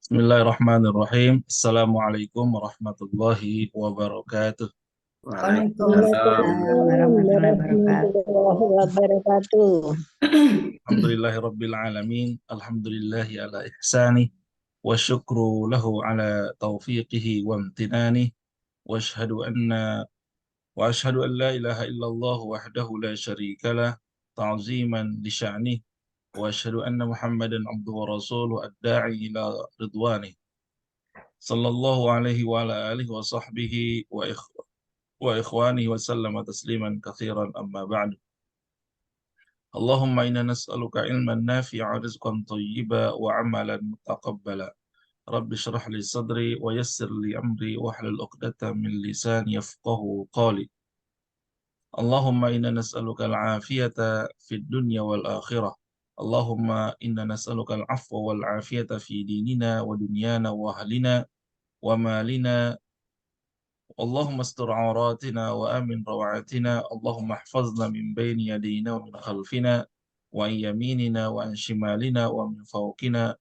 Bismillahirrahmanirrahim. Assalamualaikum warahmatullahi wabarakatuh. Waalaikumsalam Waalaikumsalam warahmatullahi wabarakatuh. warahmatullahi wabarakatuh. Alhamdulillahirabbil alamin. Alhamdulillahi ala ihsani wa syukru lahu ala taufiqihi wa amtinani wa ashhadu an la ilaha illallah wahdahu la syarika lah ta'ziman li sya'nih wa ashhadu anna Muhammadan abduhu wa rasuluhu ad-da'i ila ridwanih sallallahu alaihi wa ala alihi wa sahbihi wa ikhwanihi wa sallama tasliman katsiran amma ba'du. Allahumma inna nas'aluka ilman nafi'a rizqan thayyiba wa amalan mutaqabbala. Rabbi shrah li sadri wa yassir li amri wa hlul 'uqdatam min lisani yafqahu qawli. Allahumma inna nas'aluka al-'afiyata fid dunya wal akhirah. Allahumma inna nas'aluka al-'afwa wal 'afiyata fi dinina wa dunyana wa ahlina wa malina. Allahumma astur auratina wa amin rawatina. Allahumma ihfazna min bayni yadayna wa min khalfina wa an yaminina wa an shimalina wa min fawqina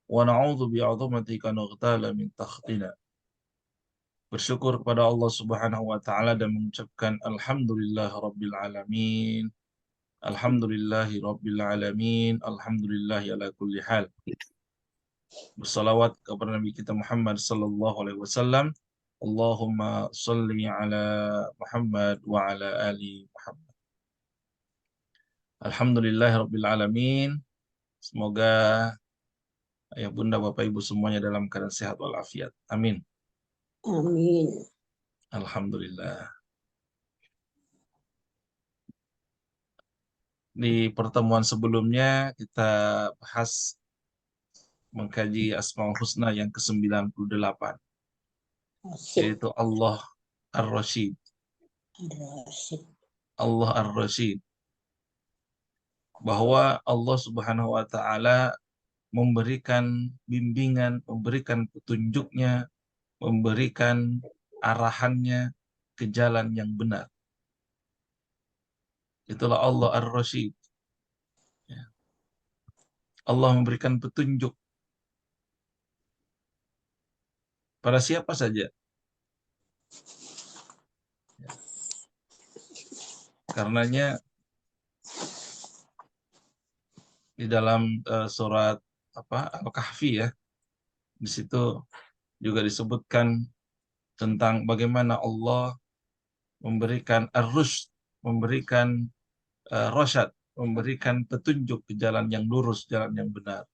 wa na'udzu bi'azamatika nughtala min takhtina. Bersyukur kepada Allah Subhanahu wa taala dan mengucapkan alhamdulillah rabbil alamin. Alhamdulillahi rabbil alamin. Alhamdulillahi ala kulli hal. Bersalawat kepada Nabi kita Muhammad sallallahu alaihi wasallam. Allahumma salli ala Muhammad wa ala ali Muhammad. Alhamdulillahirabbil alamin. Semoga ayah bunda bapak ibu semuanya dalam keadaan sehat walafiat. Amin. Amin. Alhamdulillah. Di pertemuan sebelumnya kita bahas mengkaji Asmaul Husna yang ke-98, Asyik. yaitu Allah Ar-Rasyid. Asyik. Allah Ar-Rasyid. Bahwa Allah Subhanahu wa taala memberikan bimbingan, memberikan petunjuknya, memberikan arahannya ke jalan yang benar. Itulah Allah Ar-Rasyid. Allah memberikan petunjuk pada siapa saja. Karenanya di dalam surat Al-Kahfi ya, di situ juga disebutkan tentang bagaimana Allah memberikan ar-rusyd, memberikan rasyad, memberikan petunjuk ke jalan yang lurus, jalan yang benar.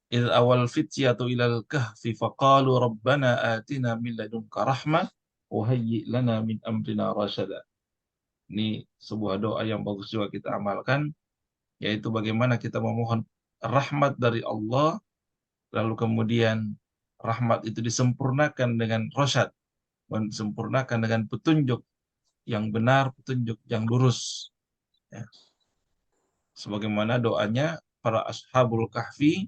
Il awal fityatu ilal kahfi faqalu rabbana atina min ladunka rahmah wa hayyi lana min amrina rasyada. Ini sebuah doa yang bagus juga kita amalkan, yaitu bagaimana kita memohon rahmat dari Allah, lalu kemudian rahmat itu disempurnakan dengan rasyad, disempurnakan dengan petunjuk yang benar, petunjuk yang lurus. Ya. Sebagaimana doanya para ashabul kahfi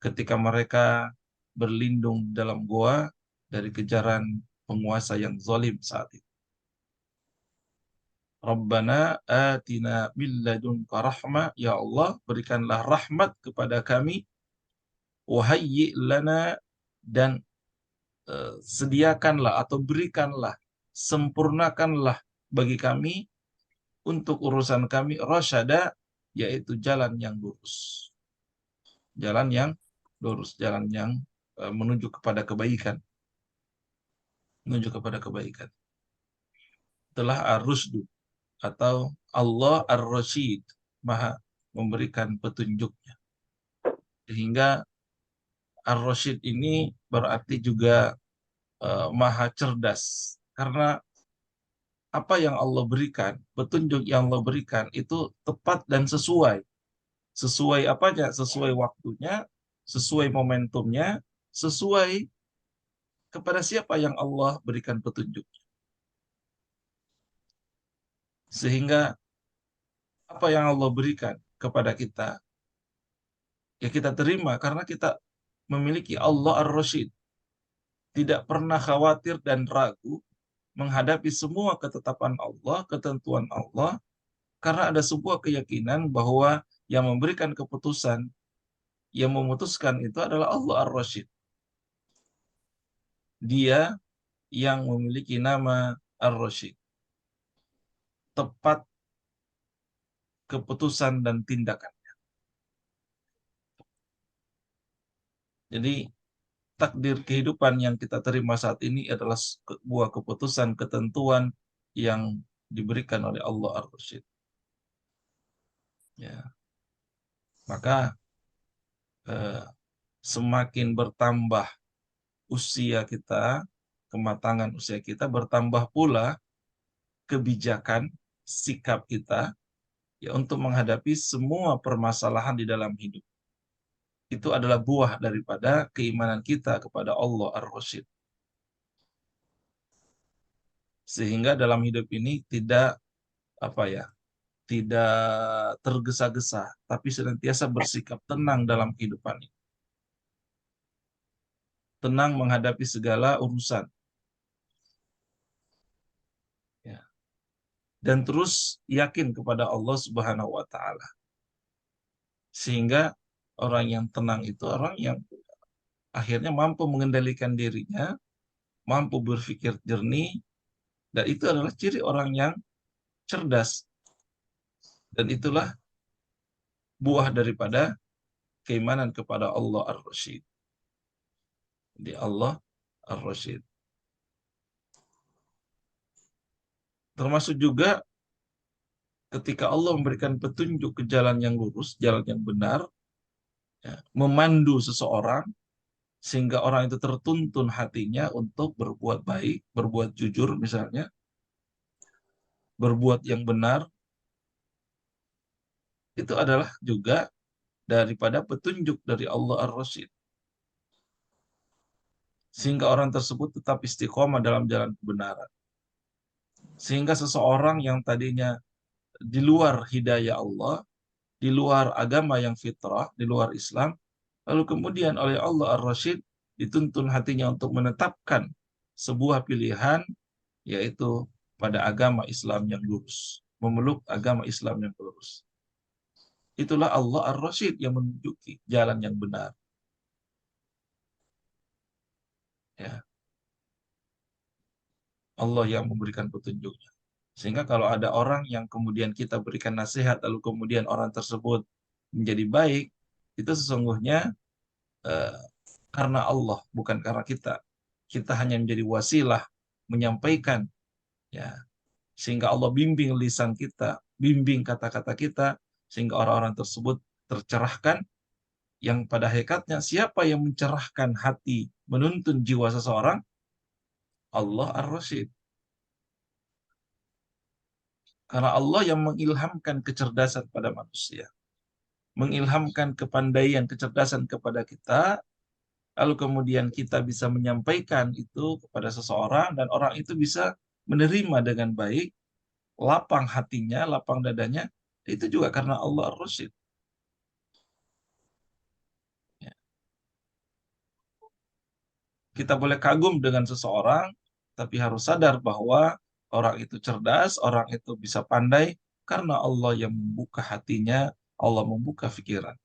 ketika mereka berlindung dalam goa dari kejaran penguasa yang zalim saat itu. Rabbana atina min ladunka rahmah, ya Allah berikanlah rahmat kepada kami, wahayyi lana, dan sediakanlah atau berikanlah, sempurnakanlah bagi kami untuk urusan kami rasyada, yaitu jalan yang lurus. Jalan yang lurus, jalan yang menuju kepada kebaikan. Menuju kepada kebaikan. Itulah ar-rusdu atau Allah ar-Rasyid, Maha memberikan petunjuknya. Sehingga ar-Rasyid ini berarti juga maha cerdas. Karena apa yang Allah berikan, petunjuk yang Allah berikan itu tepat dan sesuai. Sesuai apanya? Sesuai waktunya, sesuai momentumnya, sesuai kepada siapa yang Allah berikan petunjuk. Sehingga apa yang Allah berikan kepada kita, ya kita terima karena kita memiliki Allah Ar-Rasyid. Tidak pernah khawatir dan ragu menghadapi semua ketetapan Allah, ketentuan Allah, karena ada sebuah keyakinan bahwa yang memberikan keputusan, yang memutuskan itu adalah Allah Ar-Rasyid. Dia yang memiliki nama Ar-Rasyid. Tepat keputusan dan tindakan. Jadi takdir kehidupan yang kita terima saat ini adalah sebuah keputusan, ketentuan yang diberikan oleh Allah Ar-Rasyid. Ya. Maka semakin bertambah usia kita, kematangan usia kita, bertambah pula kebijakan, sikap kita ya untuk menghadapi semua permasalahan di dalam hidup. Itu adalah buah daripada keimanan kita kepada Allah Ar-Rasyid. Sehingga dalam hidup ini tidak tidak tergesa-gesa, tapi senantiasa bersikap tenang dalam kehidupan ini. Tenang menghadapi segala urusan. Ya. Dan terus yakin kepada Allah Subhanahu wa Ta'ala. Sehingga orang yang tenang itu orang yang akhirnya mampu mengendalikan dirinya, mampu berpikir jernih, dan itu adalah ciri orang yang cerdas. Dan itulah buah daripada keimanan kepada Allah Ar-Rasyid. Di Allah Ar-Rasyid. Termasuk juga ketika Allah memberikan petunjuk ke jalan yang lurus, jalan yang benar, ya, memandu seseorang, sehingga orang itu tertuntun hatinya untuk berbuat baik, berbuat jujur misalnya, berbuat yang benar, itu adalah juga daripada petunjuk dari Allah Ar-Rasyid. Sehingga orang tersebut tetap istiqomah dalam jalan kebenaran. Sehingga seseorang yang tadinya di luar hidayah Allah, di luar agama yang fitrah, di luar Islam, lalu kemudian oleh Allah Ar-Rasyid dituntun hatinya untuk menetapkan sebuah pilihan, yaitu pada agama Islam yang lurus, memeluk agama Islam yang lurus. Itulah Allah Ar-Rasyid yang menunjuki jalan yang benar. Ya. Allah yang memberikan petunjuknya. Sehingga kalau ada orang yang kemudian kita berikan nasihat, lalu kemudian orang tersebut menjadi baik, itu sesungguhnya karena Allah, bukan karena kita. Kita hanya menjadi wasilah menyampaikan, ya, sehingga Allah bimbing lisan kita, bimbing kata-kata kita, sehingga orang-orang tersebut tercerahkan. Yang pada hakikatnya siapa yang mencerahkan hati, menuntun jiwa seseorang? Allah Ar-Rasyid. Karena Allah yang mengilhamkan kecerdasan pada manusia, mengilhamkan kepandaian, kecerdasan kepada kita, lalu kemudian kita bisa menyampaikan itu kepada seseorang, dan orang itu bisa menerima dengan baik, lapang hatinya, lapang dadanya, itu juga karena Allah Ar-Rasyid. Ya. Kita boleh kagum dengan seseorang, tapi harus sadar bahwa orang itu cerdas, orang itu bisa pandai, karena Allah yang membuka hatinya, Allah membuka pikiran.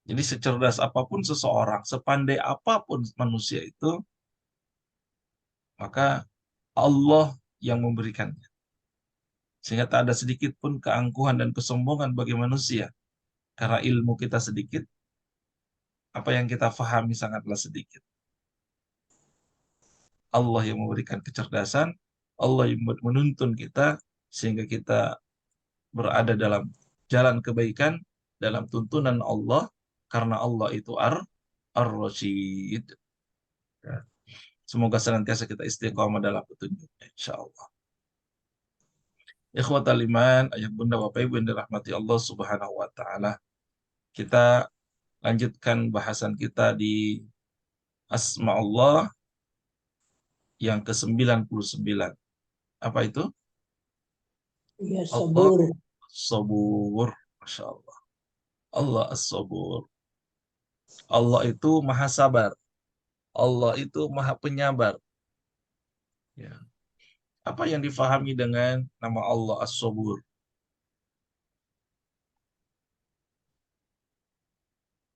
Jadi secerdas apapun seseorang, sepandai apapun manusia itu, maka Allah yang memberikannya. Sehingga tak ada sedikit pun keangkuhan dan kesombongan bagi manusia. Karena ilmu kita sedikit, apa yang kita fahami sangatlah sedikit. Allah yang memberikan kecerdasan, Allah yang menuntun kita, sehingga kita berada dalam jalan kebaikan, dalam tuntunan Allah, karena Allah itu Ar-Rasyid. Ya. Semoga senantiasa kita istiqomah dalam petunjuknya, insya Allah. Ikhwatal iman, ayah bunda bapak ibu yang dirahmati Allah Subhanahu wa Ta'ala. Kita lanjutkan bahasan kita di Asma Allah yang ke-99. Apa itu? Ya Allah sabur. As-Sabur. Masya Allah. Allah As-Sabur. Allah itu maha sabar. Allah itu maha penyabar. Ya. Apa yang difahami dengan nama Allah As-Sabur?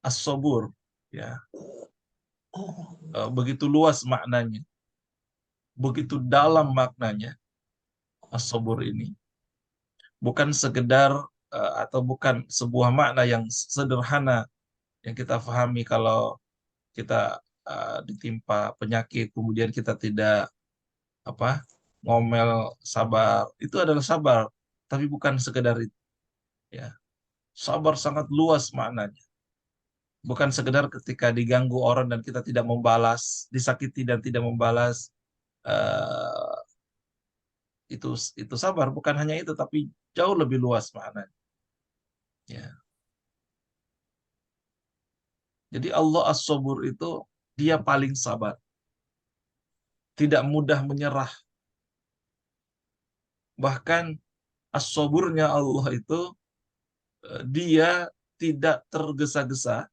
as-sabur, ya. Begitu luas maknanya, begitu dalam maknanya as-sabur ini. Bukan sekedar atau bukan sebuah makna yang sederhana yang kita pahami kalau kita ditimpa penyakit kemudian kita tidak apa ngomel, sabar. Itu adalah sabar, tapi bukan sekedar itu, ya. Sabar sangat luas maknanya. Bukan sekedar ketika diganggu orang dan kita tidak membalas, disakiti dan tidak membalas, eh, itu itu sabar. Bukan hanya itu, tapi jauh lebih luas maknanya. Ya. Jadi Allah As-Sabur itu dia paling sabar, tidak mudah menyerah. Bahkan As-Saburnya Allah itu dia tidak tergesa-gesa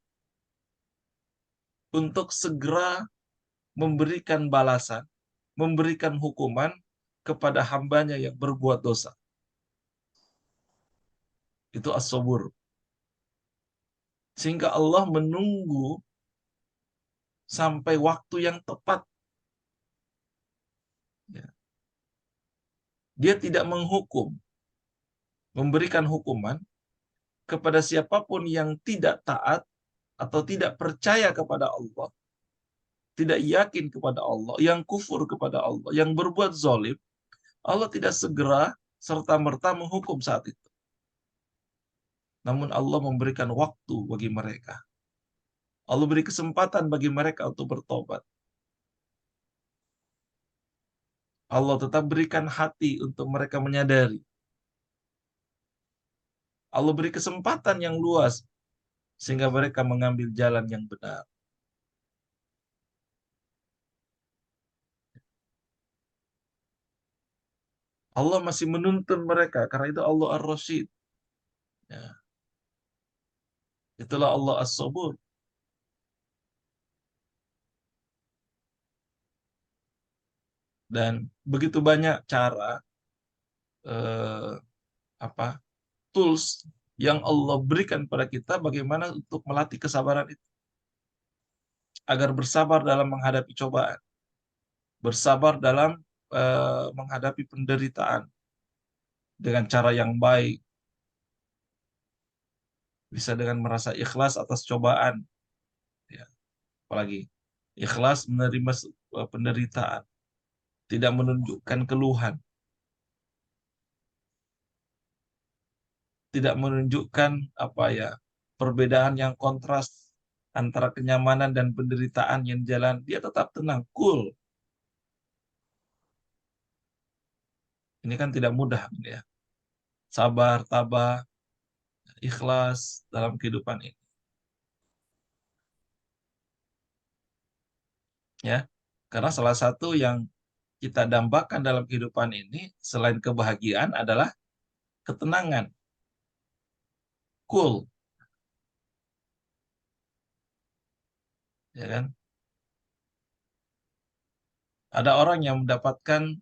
untuk segera memberikan balasan, memberikan hukuman kepada hambanya yang berbuat dosa. Itu as-sabur. Sehingga Allah menunggu sampai waktu yang tepat. Ya. Dia tidak menghukum, memberikan hukuman kepada siapapun yang tidak taat atau tidak percaya kepada Allah, tidak yakin kepada Allah, yang kufur kepada Allah, yang berbuat zalim. Allah tidak segera serta-merta menghukum saat itu. Namun Allah memberikan waktu bagi mereka. Allah beri kesempatan bagi mereka untuk bertobat. Allah tetap berikan hati untuk mereka menyadari. Allah beri kesempatan yang luas sehingga mereka mengambil jalan yang benar. Allah masih menuntun mereka karena itu Allah Ar-Rasyid. Ya. Itulah Allah As-Sabur. Dan begitu banyak cara eh, apa tools yang Allah berikan pada kita bagaimana untuk melatih kesabaran itu agar bersabar dalam menghadapi cobaan, bersabar dalam menghadapi penderitaan dengan cara yang baik, bisa dengan merasa ikhlas atas cobaan, ya. Apalagi ikhlas menerima penderitaan, tidak menunjukkan keluhan, tidak menunjukkan apa ya perbedaan yang kontras antara kenyamanan dan penderitaan yang jalan. Dia tetap tenang, cool. Ini kan tidak mudah, ya. Sabar, tabah, ikhlas dalam kehidupan ini, ya. Karena salah satu yang kita dambakan dalam kehidupan ini selain kebahagiaan adalah ketenangan, cool, ya kan? Ada orang yang mendapatkan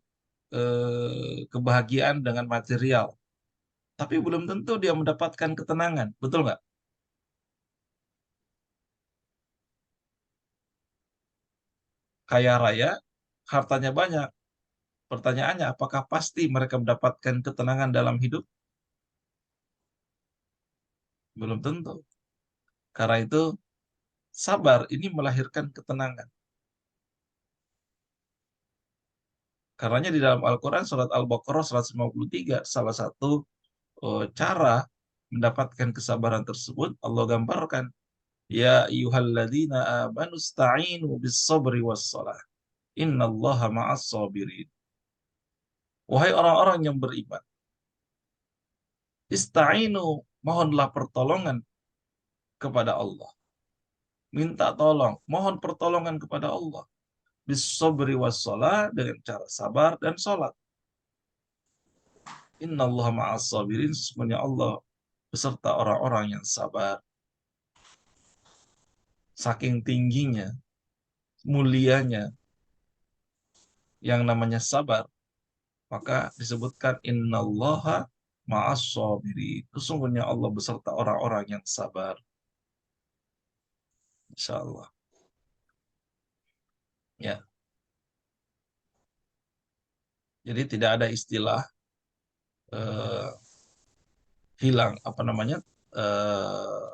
kebahagiaan dengan material, tapi belum tentu dia mendapatkan ketenangan, betul nggak? Kaya raya, hartanya banyak. Pertanyaannya, apakah pasti mereka mendapatkan ketenangan dalam hidup? Belum tentu. Karena itu, sabar ini melahirkan ketenangan. Karenanya di dalam Al-Quran, surat Al-Baqarah 153, salah satu cara mendapatkan kesabaran tersebut, Allah gambarkan, Ya ayyuhalladzina amanu sta'inu bis sabri was salah. Innallaha ma'as sabirin. Wahai orang-orang yang beriman, ista'inu, mohonlah pertolongan kepada Allah. Minta tolong, mohon pertolongan kepada Allah. Bis-sabri was-shalah, dengan cara sabar dan sholat. Innallaha ma'as sabirin, sesungguhnya Allah beserta orang-orang yang sabar. Saking tingginya, mulianya yang namanya sabar, maka disebutkan innallaha ma'as sabirin. Sesungguhnya Allah beserta orang-orang yang sabar. Insya Allah. Ya, jadi tidak ada istilah eh, hilang apa namanya eh,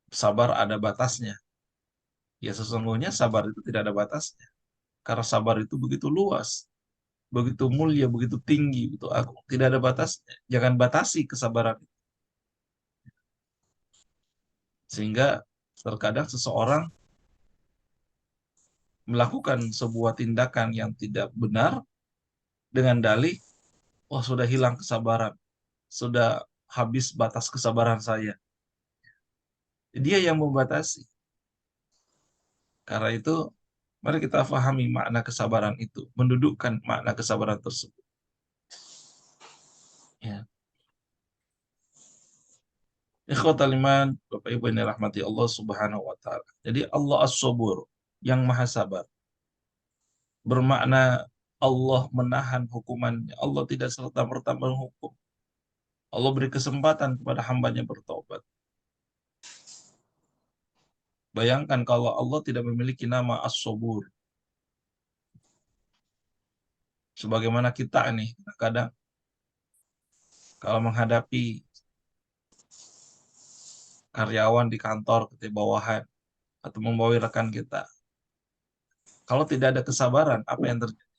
sabar ada batasnya. Ya sesungguhnya sabar itu tidak ada batasnya. Karena sabar itu begitu luas, begitu mulia, begitu tinggi, begitu agung. Tidak ada batasnya. Jangan batasi kesabaran. Sehingga terkadang seseorang melakukan sebuah tindakan yang tidak benar dengan dalih, wah sudah hilang kesabaran, sudah habis batas kesabaran saya. Dia yang membatasi. Karena itu, mari kita fahami makna kesabaran itu, mendudukkan makna kesabaran tersebut. Ya. Ikhwatal iman, Bapak Ibu yang dirahmati Allah Subhanahu wa taala. Jadi Allah As-Sabur, yang Maha Sabar. Bermakna Allah menahan hukumannya. Allah tidak serta-merta menghukum. Allah beri kesempatan kepada hambanya bertobat. Bayangkan kalau Allah tidak memiliki nama As-Sabur. Sebagaimana kita nih, kadang kalau menghadapi karyawan di kantor, di bawahan, atau membawa rekan kita. Kalau tidak ada kesabaran, apa yang terjadi?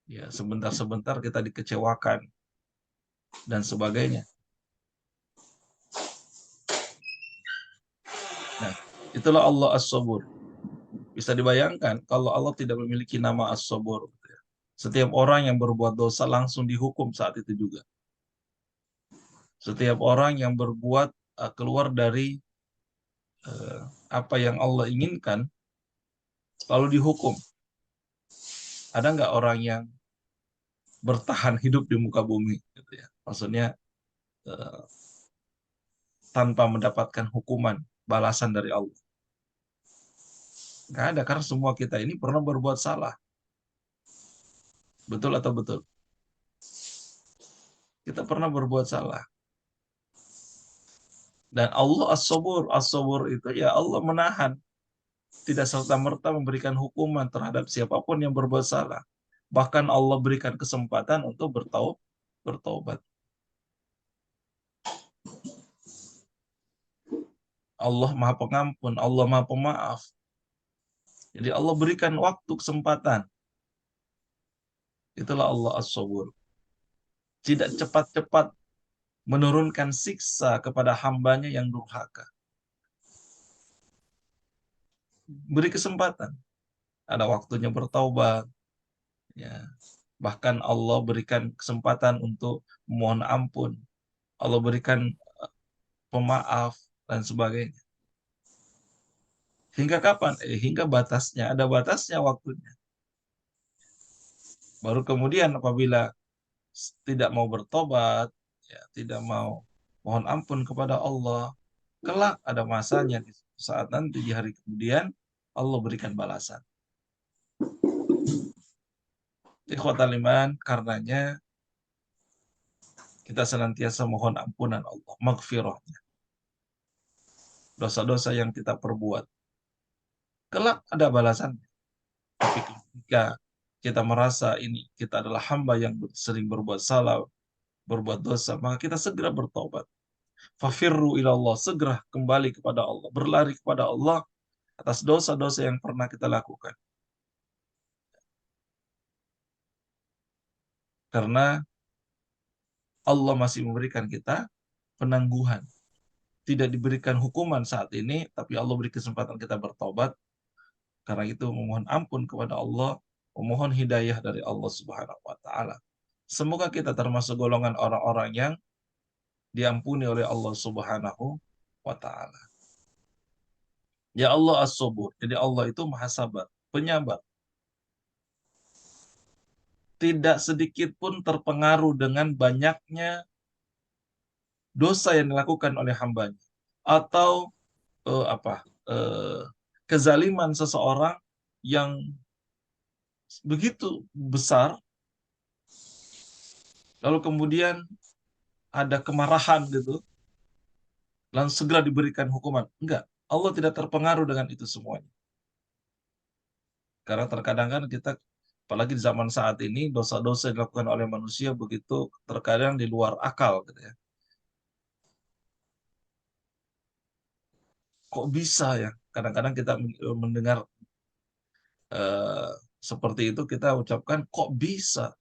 Ya, sebentar-sebentar kita dikecewakan dan sebagainya. Nah, itulah Allah As-Sabur. Bisa dibayangkan kalau Allah tidak memiliki nama As-Sabur. Setiap orang yang berbuat dosa langsung dihukum saat itu juga. Setiap orang yang berbuat keluar dari apa yang Allah inginkan, lalu dihukum. Ada nggak orang yang bertahan hidup di muka bumi? Gitu ya. Maksudnya eh, tanpa mendapatkan hukuman, balasan dari Allah. Nggak ada, karena semua kita ini pernah berbuat salah. Betul atau betul? Kita pernah berbuat salah. Dan Allah As-Sabur. As-Sabur itu ya Allah menahan. Tidak serta-merta memberikan hukuman terhadap siapapun yang berbuat salah. Bahkan Allah berikan kesempatan untuk bertobat. Allah Maha Pengampun, Allah Maha Pemaaf. Jadi Allah berikan waktu, kesempatan. Itulah Allah As-Sabur. Tidak cepat-cepat menurunkan siksa kepada hambanya yang durhaka. Beri kesempatan. Ada waktunya bertaubat. Ya. Bahkan Allah berikan kesempatan untuk mohon ampun. Allah berikan pemaaf dan sebagainya. Hingga kapan? Hingga batasnya. Ada batasnya waktunya. Baru kemudian apabila tidak mau bertobat, ya, tidak mau mohon ampun kepada Allah, kelak ada masanya saat nanti di hari kemudian Allah berikan balasan. Ikhwatal iman, karenanya kita senantiasa mohon ampunan Allah, maghfirahnya. Dosa-dosa yang kita perbuat. Kelak ada balasan. Tapi ketika kita merasa ini kita adalah hamba yang sering berbuat salah, berbuat dosa, maka kita segera bertobat. Fafirru ilallah, segera kembali kepada Allah, berlari kepada Allah atas dosa-dosa yang pernah kita lakukan. Karena Allah masih memberikan kita penangguhan. Tidak diberikan hukuman saat ini, tapi Allah beri kesempatan kita bertobat. Karena itu memohon ampun kepada Allah, memohon hidayah dari Allah Subhanahu wa taala. Semoga kita termasuk golongan orang-orang yang diampuni oleh Allah Subhanahu wa taala. Ya Allah As-Sabur. Jadi Allah itu Maha Sabar, penyabar. Tidak sedikit pun terpengaruh dengan banyaknya dosa yang dilakukan oleh hambanya atau apa kezaliman seseorang yang begitu besar, lalu kemudian ada kemarahan gitu, langsung segera diberikan hukuman. Enggak, Allah tidak terpengaruh dengan itu semuanya. Karena terkadang kan kita, apalagi di zaman saat ini, dosa-dosa yang dilakukan oleh manusia begitu terkadang di luar akal gitu ya. Kok bisa ya? Kadang-kadang kita mendengar eh, seperti itu, kita ucapkan kok bisa,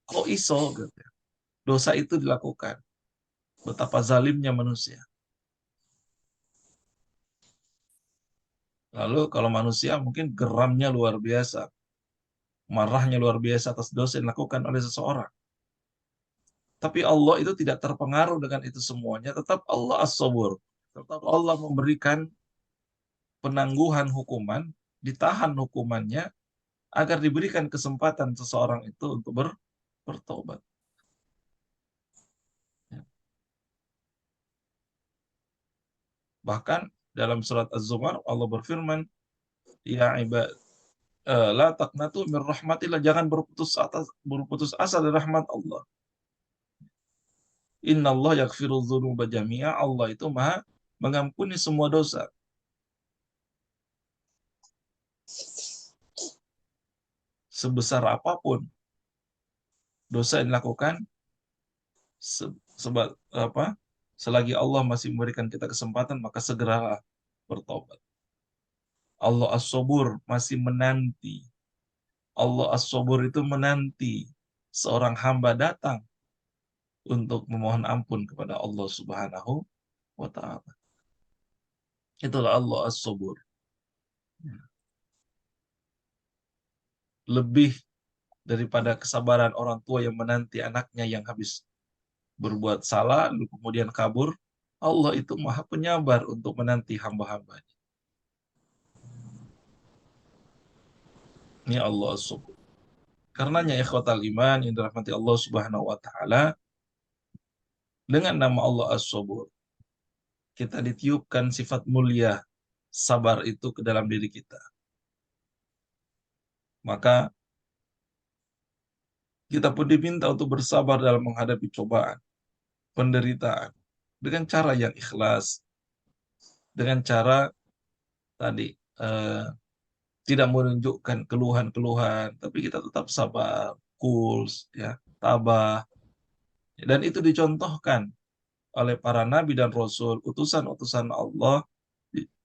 kok iso gitu ya. Dosa itu dilakukan. Betapa zalimnya manusia. Lalu kalau manusia mungkin geramnya luar biasa, marahnya luar biasa atas dosa yang dilakukan oleh seseorang. Tapi Allah itu tidak terpengaruh dengan itu semuanya. Tetap Allah as-sabur. Tetap Allah memberikan penangguhan hukuman, ditahan hukumannya, agar diberikan kesempatan seseorang itu untuk bertobat. Ya. Bahkan dalam surat Az-Zumar Allah berfirman, ya ibad, la taqnatu min rahmatillah, jangan berputus asa dari rahmat Allah. Inna Allah yaghfiru dzunuba jami'a, Allah itu maha mengampuni semua dosa. Sebesar apapun dosa yang dilakukan, sebab apa? Selagi Allah masih memberikan kita kesempatan, maka segeralah bertobat. Allah As-Sabur masih menanti. Allah As-Sabur itu menanti seorang hamba datang untuk memohon ampun kepada Allah Subhanahu wa taala. Itulah Allah As-Sabur. Lebih daripada kesabaran orang tua yang menanti anaknya yang habis berbuat salah lalu kemudian kabur, Allah itu maha penyabar untuk menanti hamba-hambanya. Ini Allah As-Sabur. Karenanya ikhwatal iman yang dirahmati Allah Subhanahu wa taala, dengan nama Allah As-Sabur kita ditiupkan sifat mulia sabar itu ke dalam diri kita. Maka kita pun diminta untuk bersabar dalam menghadapi cobaan, penderitaan, dengan cara yang ikhlas, dengan cara tadi tidak menunjukkan keluhan-keluhan, tapi kita tetap sabar, cool, ya, tabah. Dan itu dicontohkan oleh para nabi dan rasul, utusan-utusan Allah,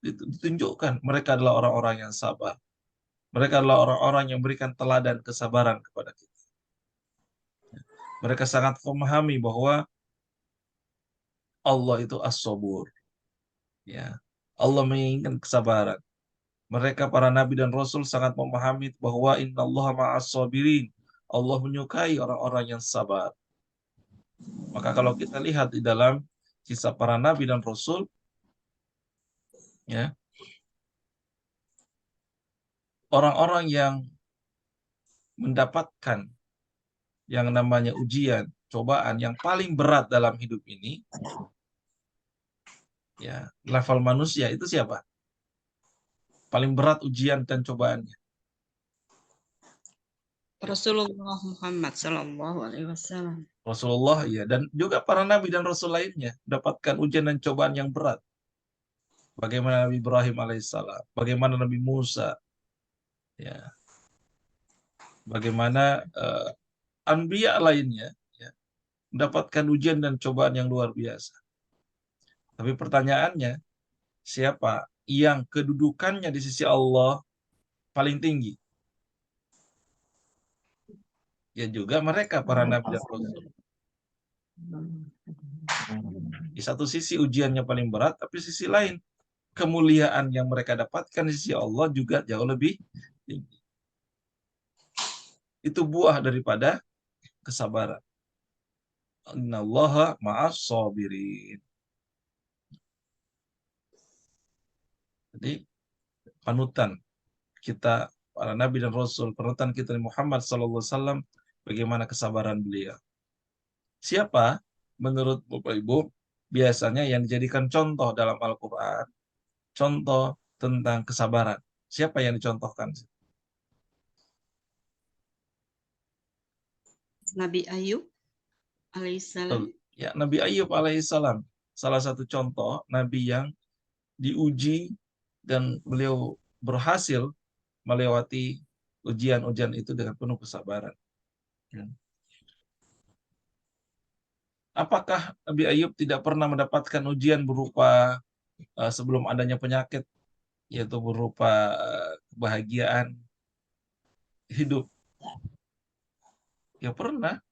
ditunjukkan mereka adalah orang-orang yang sabar. Mereka adalah orang-orang yang memberikan teladan kesabaran kepada kita. Mereka sangat memahami bahwa Allah itu as-sabur. Ya. Allah menginginkan kesabaran. Mereka para nabi dan rasul sangat memahami bahwa innallaha ma'as sabirin. Allah menyukai orang-orang yang sabar. Maka kalau kita lihat di dalam kisah para nabi dan rasul, ya, orang-orang yang mendapatkan yang namanya ujian, cobaan yang paling berat dalam hidup ini, ya, level manusia itu siapa? Paling berat ujian dan cobaannya. Rasulullah Muhammad Sallallahu Alaihi Wasallam. Rasulullah, ya, dan juga para nabi dan rasul lainnya mendapatkan ujian dan cobaan yang berat. Bagaimana Nabi Ibrahim alaihissalam, bagaimana Nabi Musa, ya, bagaimana anbiya lainnya, ya, mendapatkan ujian dan cobaan yang luar biasa. Tapi pertanyaannya, siapa yang kedudukannya di sisi Allah paling tinggi? Ya juga mereka para nabi dan rasul. Di satu sisi ujiannya paling berat, tapi sisi lain kemuliaan yang mereka dapatkan di sisi Allah juga jauh lebih tinggi. Itu buah daripada kesabaran. Innallaha ma'as sabirin. Jadi panutan kita para nabi dan rasul, panutan kita Muhammad SAW, bagaimana kesabaran beliau. Siapa menurut Bapak Ibu biasanya yang dijadikan contoh dalam Al-Quran, contoh tentang kesabaran? Siapa yang dicontohkan? Nabi Ayub alaihissalam. Ya, Nabi Ayub alaihissalam. salah satu contoh Nabi yang diuji dan beliau berhasil melewati ujian-ujian itu dengan penuh kesabaran. Ya. Apakah Nabi Ayub tidak pernah mendapatkan ujian berupa sebelum adanya penyakit, yaitu berupa kebahagiaan hidup? Ya pernah.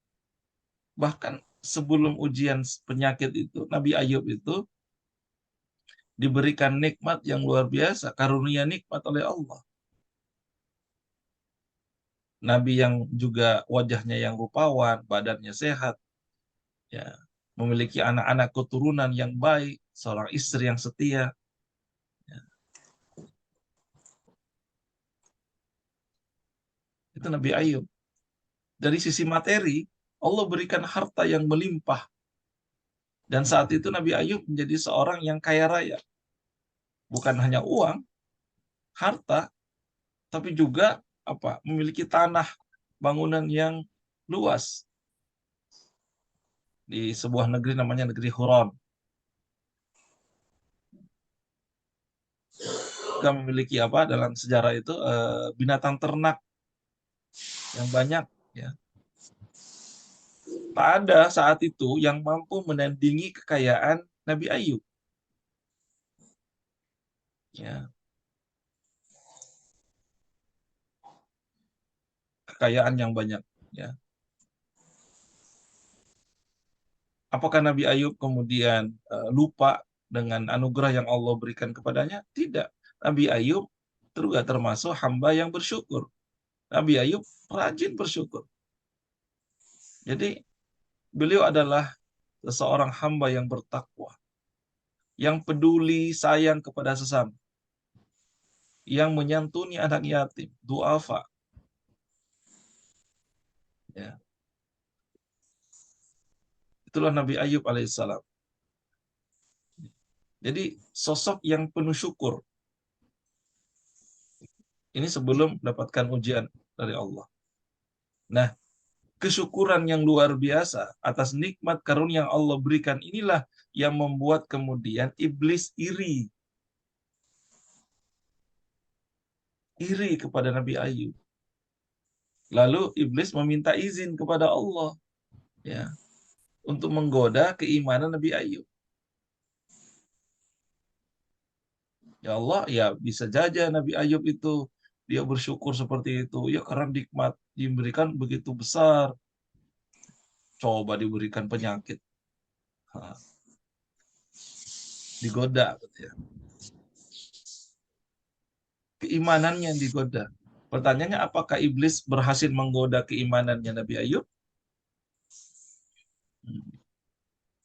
Bahkan sebelum ujian penyakit itu, Nabi Ayub itu diberikan nikmat yang luar biasa, karunia nikmat oleh Allah. Nabi yang juga wajahnya yang rupawan, badannya sehat, ya, memiliki anak-anak keturunan yang baik, seorang istri yang setia. Ya. Itu Nabi Ayub. Dari sisi materi, Allah berikan harta yang melimpah. Dan saat itu Nabi Ayub menjadi seorang yang kaya raya. Bukan hanya uang, harta, tapi juga memiliki tanah bangunan yang luas di sebuah negeri namanya negeri Huron. Juga memiliki dalam sejarah itu binatang ternak yang banyak, ya. Tak ada saat itu yang mampu menandingi kekayaan Nabi Ayub. Ya, kekayaan yang banyak, ya. Apakah Nabi Ayub kemudian lupa dengan anugerah yang Allah berikan kepadanya? Tidak. Nabi Ayub juga termasuk hamba yang bersyukur. Nabi Ayub rajin bersyukur. Jadi beliau adalah seorang hamba yang bertakwa, yang peduli sayang kepada sesama, yang menyantuni anak yatim, duafa. Ya. Itulah Nabi Ayub alaihissalam. Jadi sosok yang penuh syukur. Ini sebelum mendapatkan ujian dari Allah. Nah, kesyukuran yang luar biasa atas nikmat karunia yang Allah berikan inilah yang membuat kemudian iblis iri. Iri kepada Nabi Ayub. Lalu iblis meminta izin kepada Allah, ya, untuk menggoda keimanan Nabi Ayub. Ya Allah, ya bisa saja Nabi Ayub itu dia bersyukur seperti itu. Ya karena nikmat diberikan begitu besar. Coba diberikan penyakit. Digoda. Ya. Keimanannya yang digoda. Pertanyaannya, apakah iblis berhasil menggoda keimanannya Nabi Ayub?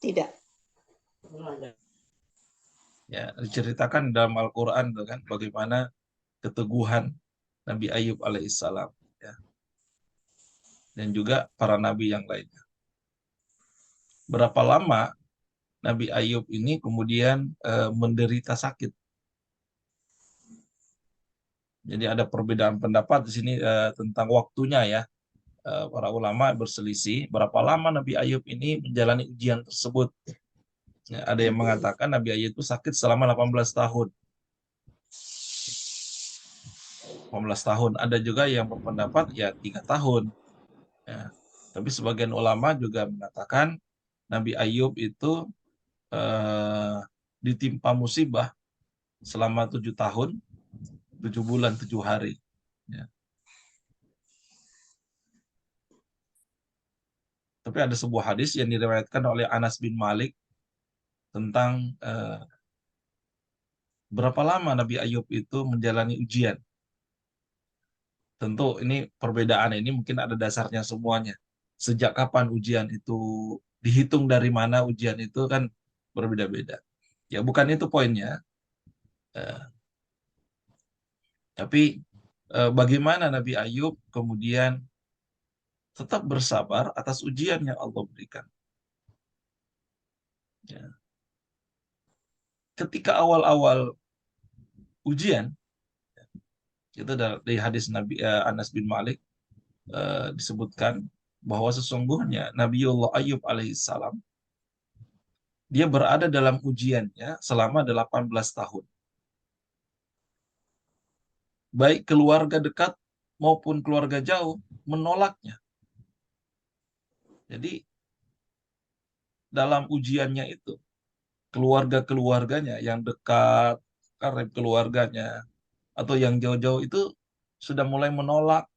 Tidak. Ya, diceritakan dalam Al-Quran kan bagaimana keteguhan Nabi Ayub alaihissalam, ya. Dan juga para nabi yang lainnya. Berapa lama Nabi Ayub ini kemudian menderita sakit? Jadi ada perbedaan pendapat di sini tentang waktunya, ya. Para ulama berselisih berapa lama Nabi Ayub ini menjalani ujian tersebut. Ya, ada yang mengatakan Nabi Ayub itu sakit selama 18 tahun. 18 tahun. Ada juga yang berpendapat ya 3 tahun. Ya. Tapi sebagian ulama juga mengatakan Nabi Ayub itu ditimpa musibah selama 7 tahun, 7 bulan, 7 hari. Ya. Tapi ada sebuah hadis yang diriwayatkan oleh Anas bin Malik tentang berapa lama Nabi Ayub itu menjalani ujian. Tentu ini perbedaan ini mungkin ada dasarnya semuanya. Sejak kapan ujian itu dihitung, dari mana ujian itu kan berbeda-beda. Ya bukan itu poinnya. Tapi bagaimana Nabi Ayub kemudian tetap bersabar atas ujian yang Allah berikan. Ya. Ketika awal-awal ujian, itu dari hadis Nabi Anas bin Malik disebutkan bahwa sesungguhnya Nabiullah Ayub alaihissalam Dia berada dalam ujiannya selama 18 tahun. Baik keluarga dekat maupun keluarga jauh menolaknya. Jadi dalam ujiannya itu, keluarga-keluarganya yang dekat, karib keluarganya, atau yang jauh-jauh itu sudah mulai menolak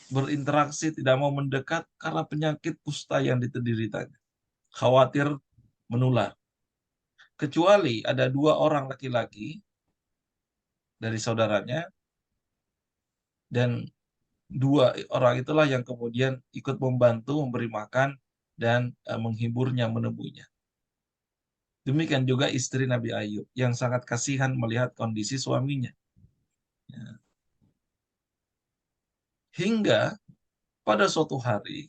berinteraksi, tidak mau mendekat karena penyakit kusta yang dideritanya. Khawatir menular. Kecuali ada 2 orang laki-laki dari saudaranya, dan 2 orang itulah yang kemudian ikut membantu, memberi makan, dan menghiburnya, menemuinya. Demikian juga istri Nabi Ayub yang sangat kasihan melihat kondisi suaminya. Ya. Hingga pada suatu hari,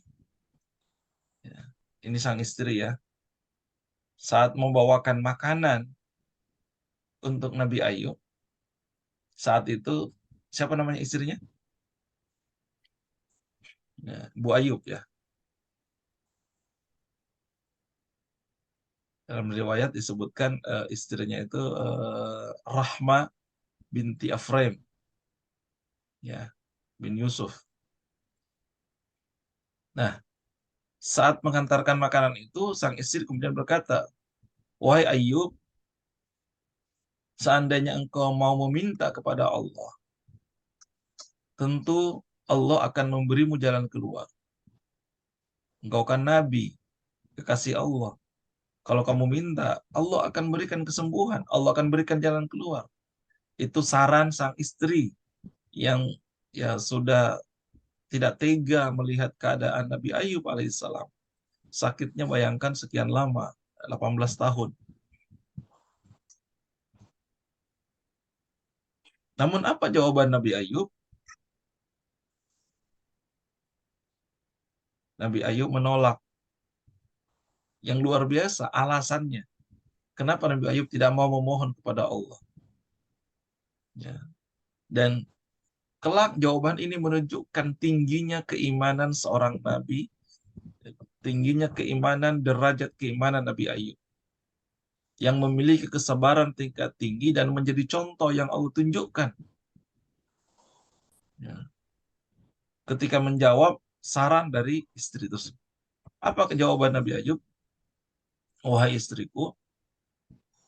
ya, ini sang istri ya, saat membawakan makanan untuk Nabi Ayub, saat itu siapa namanya istrinya? Ya, Bu Ayub ya. Dalam riwayat disebutkan istrinya itu Rahma binti Afraim, ya, bin Yusuf. Nah, saat mengantarkan makanan itu, sang istri kemudian berkata, "Wahai Ayub, seandainya engkau mau meminta kepada Allah, tentu Allah akan memberimu jalan keluar. Engkau kan nabi, kekasih Allah. Kalau kamu minta, Allah akan berikan kesembuhan, Allah akan berikan jalan keluar." Itu saran sang istri yang ya sudah tidak tega melihat keadaan Nabi Ayub alaihissalam. Sakitnya bayangkan sekian lama, 18 tahun. Namun apa jawaban Nabi Ayub? Nabi Ayub menolak. Yang luar biasa alasannya. Kenapa Nabi Ayub tidak mau memohon kepada Allah? Ya. Dan kelak jawaban ini menunjukkan tingginya keimanan seorang Nabi, tingginya keimanan, derajat keimanan Nabi Ayub, yang memiliki kesabaran tingkat tinggi dan menjadi contoh yang Allah tunjukkan. Ya. Ketika menjawab saran dari istri tersebut. Apa jawaban Nabi Ayub? Wahai istriku,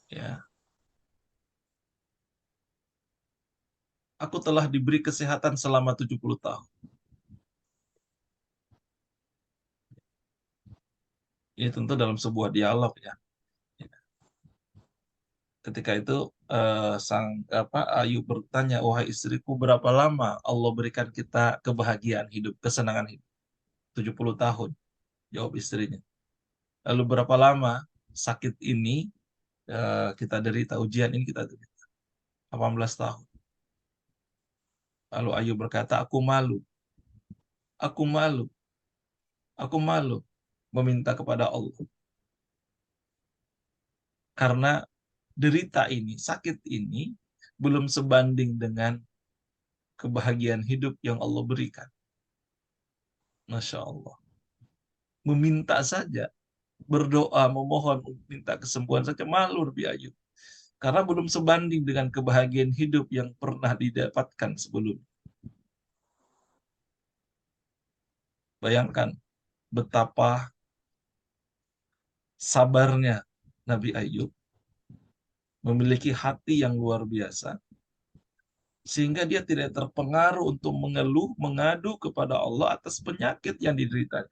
ya, aku telah diberi kesehatan selama 70 tahun. Ini tentu dalam sebuah dialog ya. Ketika itu sang Ayub bertanya, "Wahai istriku, berapa lama Allah berikan kita kebahagiaan hidup, kesenangan hidup?" 70 tahun, jawab istrinya. Lalu berapa lama sakit ini kita derita, ujian ini kita derita? 18 tahun. Lalu Ayub berkata, "Aku malu. Aku malu. Aku malu meminta kepada Allah. Karena derita ini, sakit ini belum sebanding dengan kebahagiaan hidup yang Allah berikan." Masya Allah. Meminta saja, berdoa, memohon, minta kesembuhan saja malu Nabi Ayub. Karena belum sebanding dengan kebahagiaan hidup yang pernah didapatkan sebelumnya. Bayangkan betapa sabarnya Nabi Ayub, memiliki hati yang luar biasa, sehingga dia tidak terpengaruh untuk mengeluh, mengadu kepada Allah atas penyakit yang dideritanya.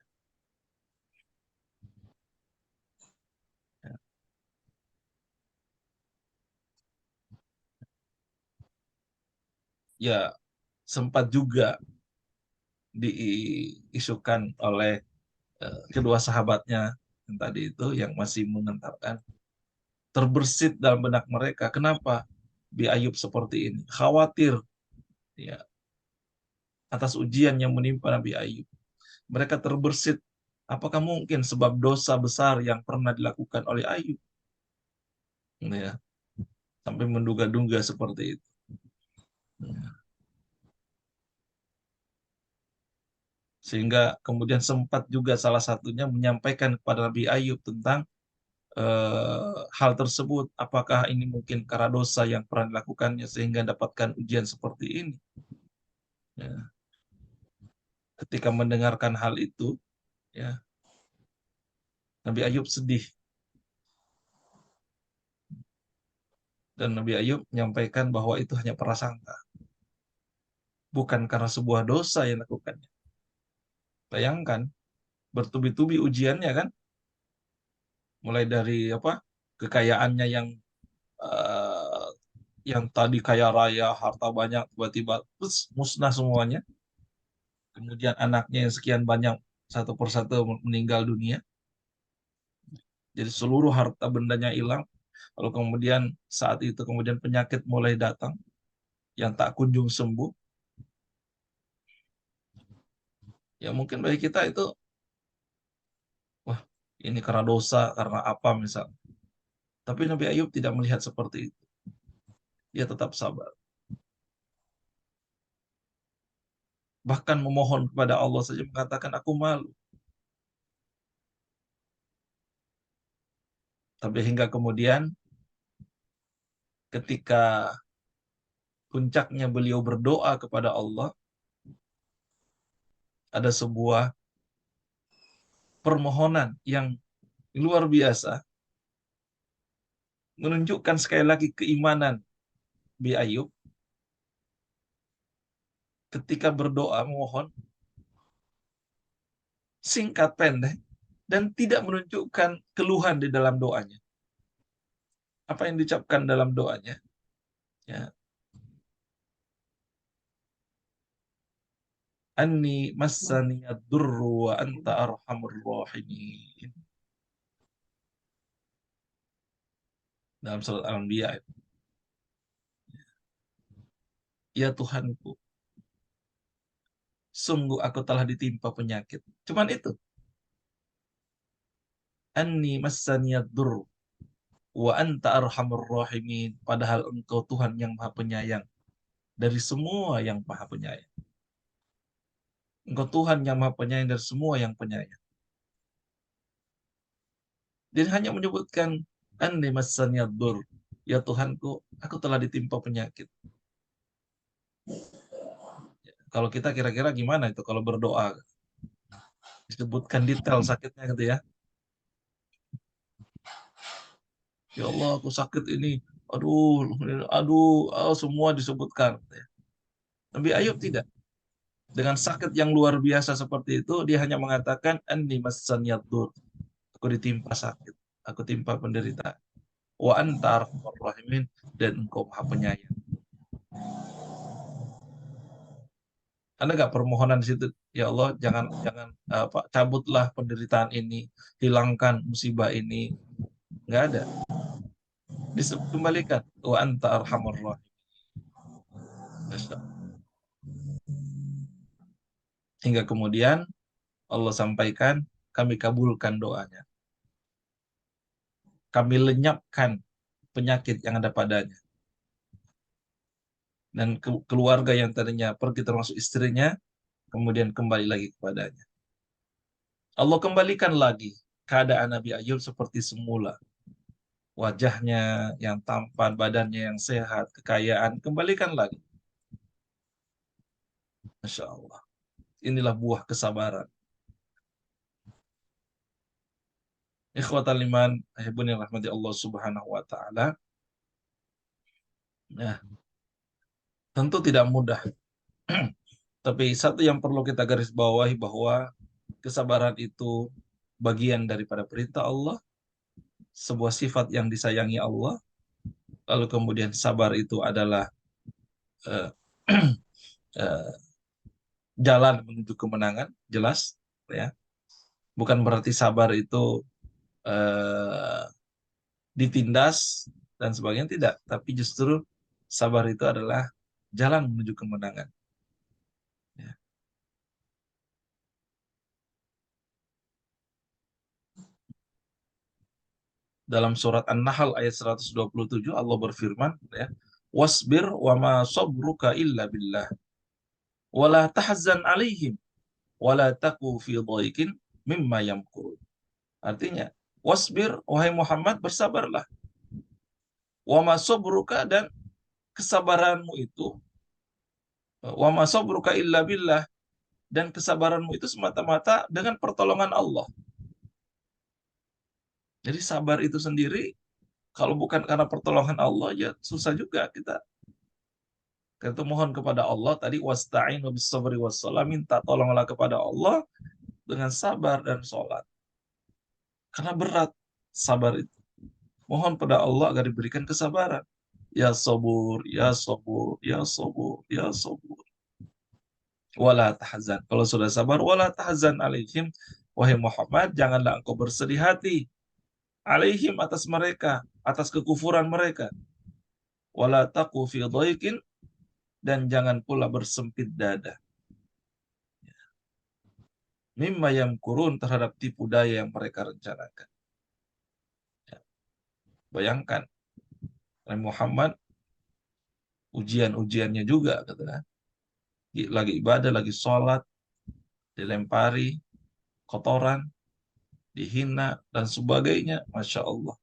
Ya, sempat juga diisukan oleh kedua sahabatnya yang tadi itu, yang masih mengentarkan, terbersit dalam benak mereka, kenapa Bi Ayub seperti ini, khawatir ya atas ujian yang menimpa Nabi Ayub. Mereka terbersit, apakah mungkin sebab dosa besar yang pernah dilakukan oleh Ayub, ya, sampai menduga-duga seperti itu. Ya. Sehingga kemudian sempat juga salah satunya menyampaikan kepada Nabi Ayub tentang hal tersebut, apakah ini mungkin karena dosa yang pernah dilakukannya sehingga dapatkan ujian seperti ini. Ya. Ketika mendengarkan hal itu, ya, Nabi Ayub sedih, dan Nabi Ayub menyampaikan bahwa itu hanya prasangka, bukan karena sebuah dosa yang dilakukannya. Bayangkan, bertubi-tubi ujiannya kan, mulai dari kekayaannya eh, yang tadi kaya raya, harta banyak, tiba-tiba musnah semuanya. Kemudian anaknya yang sekian banyak satu persatu meninggal dunia. Jadi seluruh harta bendanya hilang. Lalu kemudian saat itu kemudian penyakit mulai datang yang tak kunjung sembuh. Ya mungkin bagi kita itu, wah, ini karena dosa, karena apa misalnya. Tapi Nabi Ayub tidak melihat seperti itu. Dia tetap sabar. Bahkan memohon kepada Allah saja mengatakan, aku malu. Tapi hingga kemudian ketika puncaknya beliau berdoa kepada Allah, ada sebuah permohonan yang luar biasa, menunjukkan sekali lagi keimanan Nabi Ayub ketika berdoa memohon, singkat pendek dan tidak menunjukkan keluhan di dalam doanya. Apa yang diucapkan dalam doanya? Ya, Anni massaniyad durru wa anta arhamur rahimin. Dalam surat Al-Anbiya. Ya Tuhanku, sungguh aku telah ditimpa penyakit. Cuman itu. Anni massaniyad durru wa anta arhamur rahimin. Padahal engkau Tuhan yang maha penyayang dari semua yang maha penyayang. Engkau Tuhan yang maha penyayang dari semua yang penyayang. Dia hanya menyebutkan anni massaniyad dur. Ya Tuhanku, aku telah ditimpa penyakit. Kalau kita kira-kira gimana itu kalau berdoa? Disebutkan detail sakitnya gitu ya. Ya Allah, aku sakit ini. Aduh, aduh, semua disebutkan. Nabi Ayub tidak. Dengan sakit yang luar biasa seperti itu, dia hanya mengatakan anni massaniyad dur. Aku ditimpa sakit, aku timpa penderitaan. Wa anta arhamur rahimin, dan engkau maha penyayang. Ada nggak permohonan di situ? Ya Allah, jangan jangan cabutlah penderitaan ini, hilangkan musibah ini. Nggak ada. Dikembalikan. Wa anta arhamur rahim. Hingga kemudian Allah sampaikan, kami kabulkan doanya. Kami lenyapkan penyakit yang ada padanya. Dan keluarga yang tadinya pergi termasuk istrinya, kemudian kembali lagi kepadanya. Allah kembalikan lagi keadaan Nabi Ayub seperti semula. Wajahnya yang tampan, badannya yang sehat, kekayaan, kembalikan lagi. Masya Allah. Inilah buah kesabaran. Ikhwatal iman, ahibun yang rahmati Allah subhanahu wa ta'ala. Nah, tentu tidak mudah. Tapi satu yang perlu kita garis bawahi bahwa kesabaran itu bagian daripada perintah Allah, sebuah sifat yang disayangi Allah. Lalu kemudian sabar itu adalah uh, uh, jalan menuju kemenangan, jelas, ya. Bukan berarti sabar itu uh, ditindas dan sebagainya, tidak. Tapi justru sabar itu adalah jalan menuju kemenangan. Ya. Dalam surat An-Nahl ayat 127 Allah berfirman, ya, wasbir wa ma sabruka illa billah wala tahzan alaihim wala taku fi dhaikin mimma yamkurun. Artinya, Wasbir, wahai Muhammad, bersabarlah. Wa ma sabruka, dan kesabaranmu itu, wa ma sabruka illa billah, dan kesabaranmu itu semata-mata dengan pertolongan Allah. Jadi sabar itu sendiri, kalau bukan karena pertolongan Allah, ya susah juga kita. Kita mohon kepada Allah tadi, wasta'inu bis sabri was shalah, minta tolonglah kepada Allah dengan sabar dan sholat. Karena berat sabar itu. Mohon pada Allah agar diberikan kesabaran. Ya sabur, ya sabur, ya sabur, ya sabur. Wala tahzan. Kalau sudah sabar, wala tahzan alaihim. Wahai Muhammad, janganlah engkau bersedih hati alaihim, atas mereka, atas kekufuran mereka. Wala taqu fi dhaiqin, dan jangan pula bersempit dada. Mimma yamkurun, terhadap tipu daya yang mereka rencanakan. Bayangkan, Nabi Muhammad, ujian-ujiannya juga, katakan. Lagi ibadah, lagi sholat, dilempari kotoran, dihina, dan sebagainya. Masya Allah.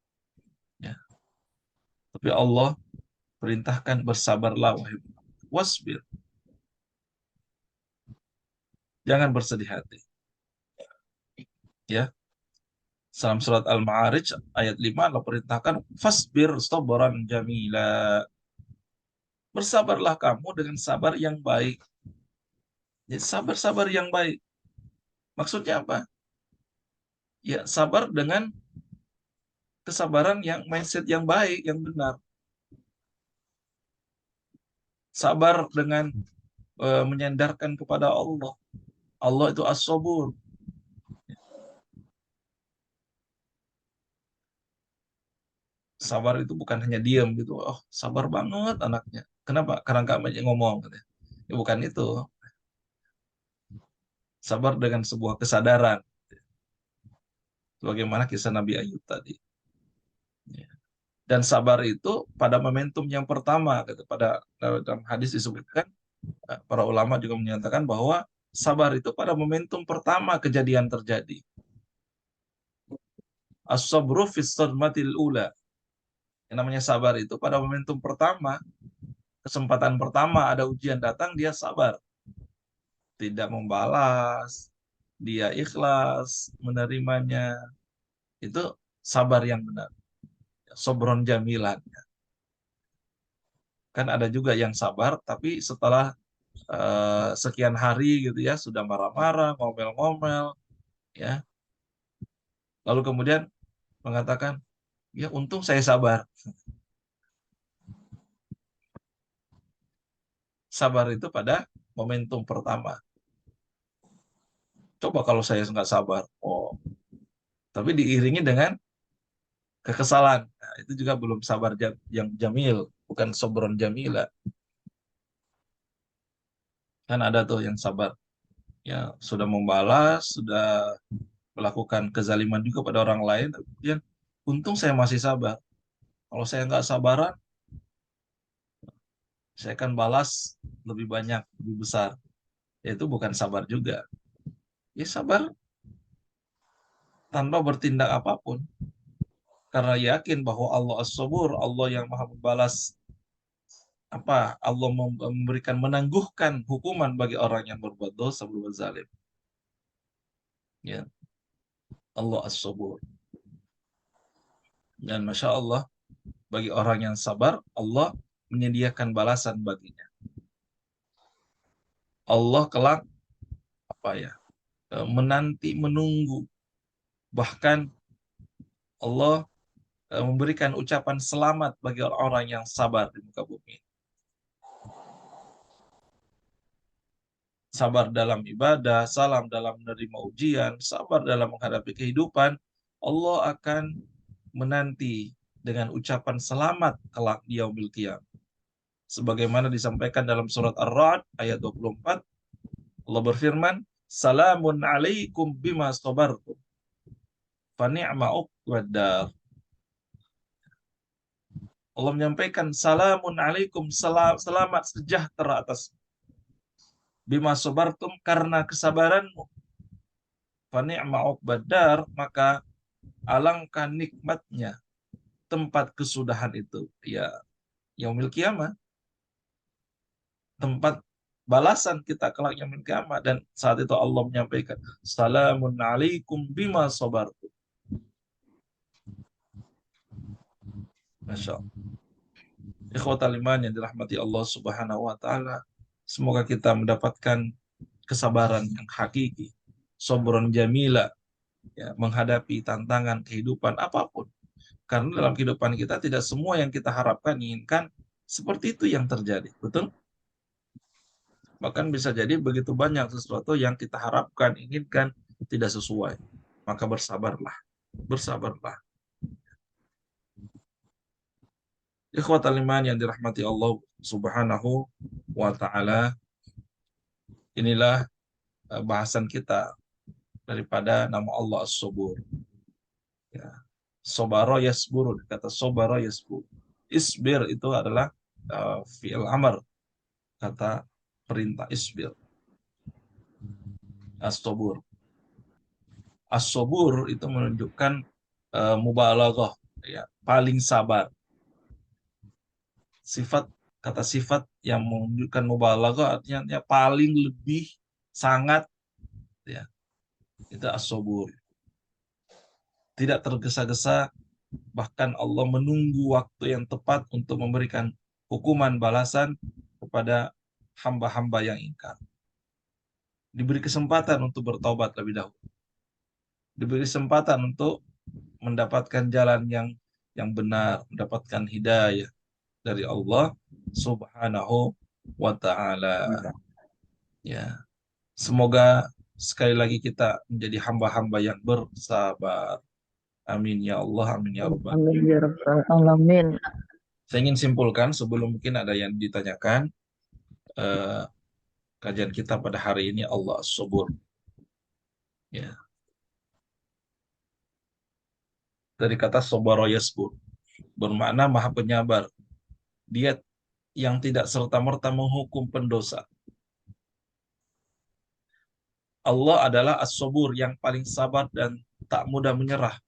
Ya. Tapi Allah perintahkan bersabarlah, wahai Muhammad. Wasbir. Jangan bersedih hati. Ya. Dalam surat Al-Ma'arij ayat 5 Allah perintahkan fasbir sabran jamila. Bersabarlah kamu dengan sabar yang baik. Jadi sabar-sabar yang baik. Maksudnya apa? Ya, sabar dengan kesabaran yang mindset yang baik, yang benar. Sabar dengan menyandarkan kepada Allah. Allah itu as-sabur. Sabar itu bukan hanya diam gitu. Oh, sabar banget anaknya. Kenapa? Karena nggak banyak ngomong. Katanya. Ya, bukan itu. Sabar dengan sebuah kesadaran. Bagaimana kisah Nabi Ayub tadi. Ya. Dan sabar itu pada momentum yang pertama. Pada dalam hadis disebutkan, para ulama juga menyatakan bahwa sabar itu pada momentum pertama kejadian terjadi. As-sabru fis sadmatil ula. Yang namanya sabar itu pada momentum pertama, kesempatan pertama ada ujian datang, dia sabar. Tidak membalas, dia ikhlas menerimanya. Itu sabar yang benar. Sobron jamilan. Kan ada juga yang sabar, tapi setelah sekian hari gitu ya, sudah marah-marah, ngomel-ngomel, ya. Lalu kemudian mengatakan, ya untung saya sabar. Sabar itu pada momentum pertama. Coba kalau saya nggak sabar, oh, tapi diiringi dengan kekesalan. Nah, itu juga belum sabar yang jamil, bukan sobron jamila. Kan ada tuh yang sabar, ya sudah membalas, sudah melakukan kezaliman juga pada orang lain, tapi kemudian untung saya masih sabar. Kalau saya nggak sabaran, saya akan balas lebih banyak, lebih besar. Itu bukan sabar juga. Ya sabar tanpa bertindak apapun. Karena yakin bahwa Allah as-sabur, Allah yang maha membalas, Allah memberikan, menangguhkan hukuman bagi orang yang berbuat dosa, berbuat zalim. Ya, Allah as-sabur. Dan Masya Allah, bagi orang yang sabar, Allah menyediakan balasan baginya. Allah kelak menanti, menunggu, bahkan Allah memberikan ucapan selamat bagi orang-orang yang sabar di muka bumi. Sabar dalam ibadah, salam dalam menerima ujian, sabar dalam menghadapi kehidupan, Allah akan menanti dengan ucapan selamat kelak di yaumil qiyamah. Sebagaimana disampaikan dalam surat Ar-Ra'd ayat 24, Allah berfirman, "Salamun alaikum bima sabartum, fa ni'ma uqbad dar." Allah menyampaikan salamun alaikum, selamat sejahtera atas bima sabartum, karena kesabaranmu. Fa ni'ma uqbad dar, maka Alangkah nikmatnya tempat kesudahan itu. Ya, yaumil qiyamah. Tempat balasan kita kelak yaumil qiyamah. Dan saat itu Allah menyampaikan, Salamun alaikum bima sabartum. Masya Allah. Ikhwatal iman yang dirahmati Allah Subhanahu wa taala, semoga kita mendapatkan kesabaran yang hakiki, sabrun jamila, ya, menghadapi tantangan kehidupan apapun. Karena dalam kehidupan kita tidak semua yang kita harapkan, inginkan seperti itu yang terjadi, betul? Bahkan bisa jadi begitu banyak sesuatu yang kita harapkan, inginkan tidak sesuai. Maka bersabarlah, bersabarlah. Ikhwatal iman yang dirahmati Allah Subhanahu wa taala, inilah bahasan kita daripada nama Allah As-Sabur. Ya. Sobaro yasbur, kata sobaro yasbur. Isbir itu adalah fi'il amr, kata perintah isbir. As-Sabur. As-Sabur itu menunjukkan mubalaghah, ya, paling sabar. Kata sifat yang menunjukkan mubalaghah artinya paling, lebih, sangat, ya. Itu as-sabur. Tidak tergesa-gesa, bahkan Allah menunggu waktu yang tepat untuk memberikan hukuman balasan kepada hamba-hamba yang ingkar. Diberi kesempatan untuk bertobat lebih dahulu. Diberi kesempatan untuk mendapatkan jalan yang benar, mendapatkan hidayah dari Allah Subhanahu wa taala. Ya. Semoga sekali lagi kita menjadi hamba-hamba yang bersabar. Amin ya Allah, amin ya rabbal Amin ya rabbal alamin. Saya ingin simpulkan sebelum mungkin ada yang ditanyakan, kajian kita pada hari ini Allah As-Sabur. Ya. Dari kata sabara yasbur, bermakna maha penyabar. Dia yang tidak serta-merta menghukum pendosa. Allah adalah As-Sabur, yang paling sabar dan tak mudah menyerah.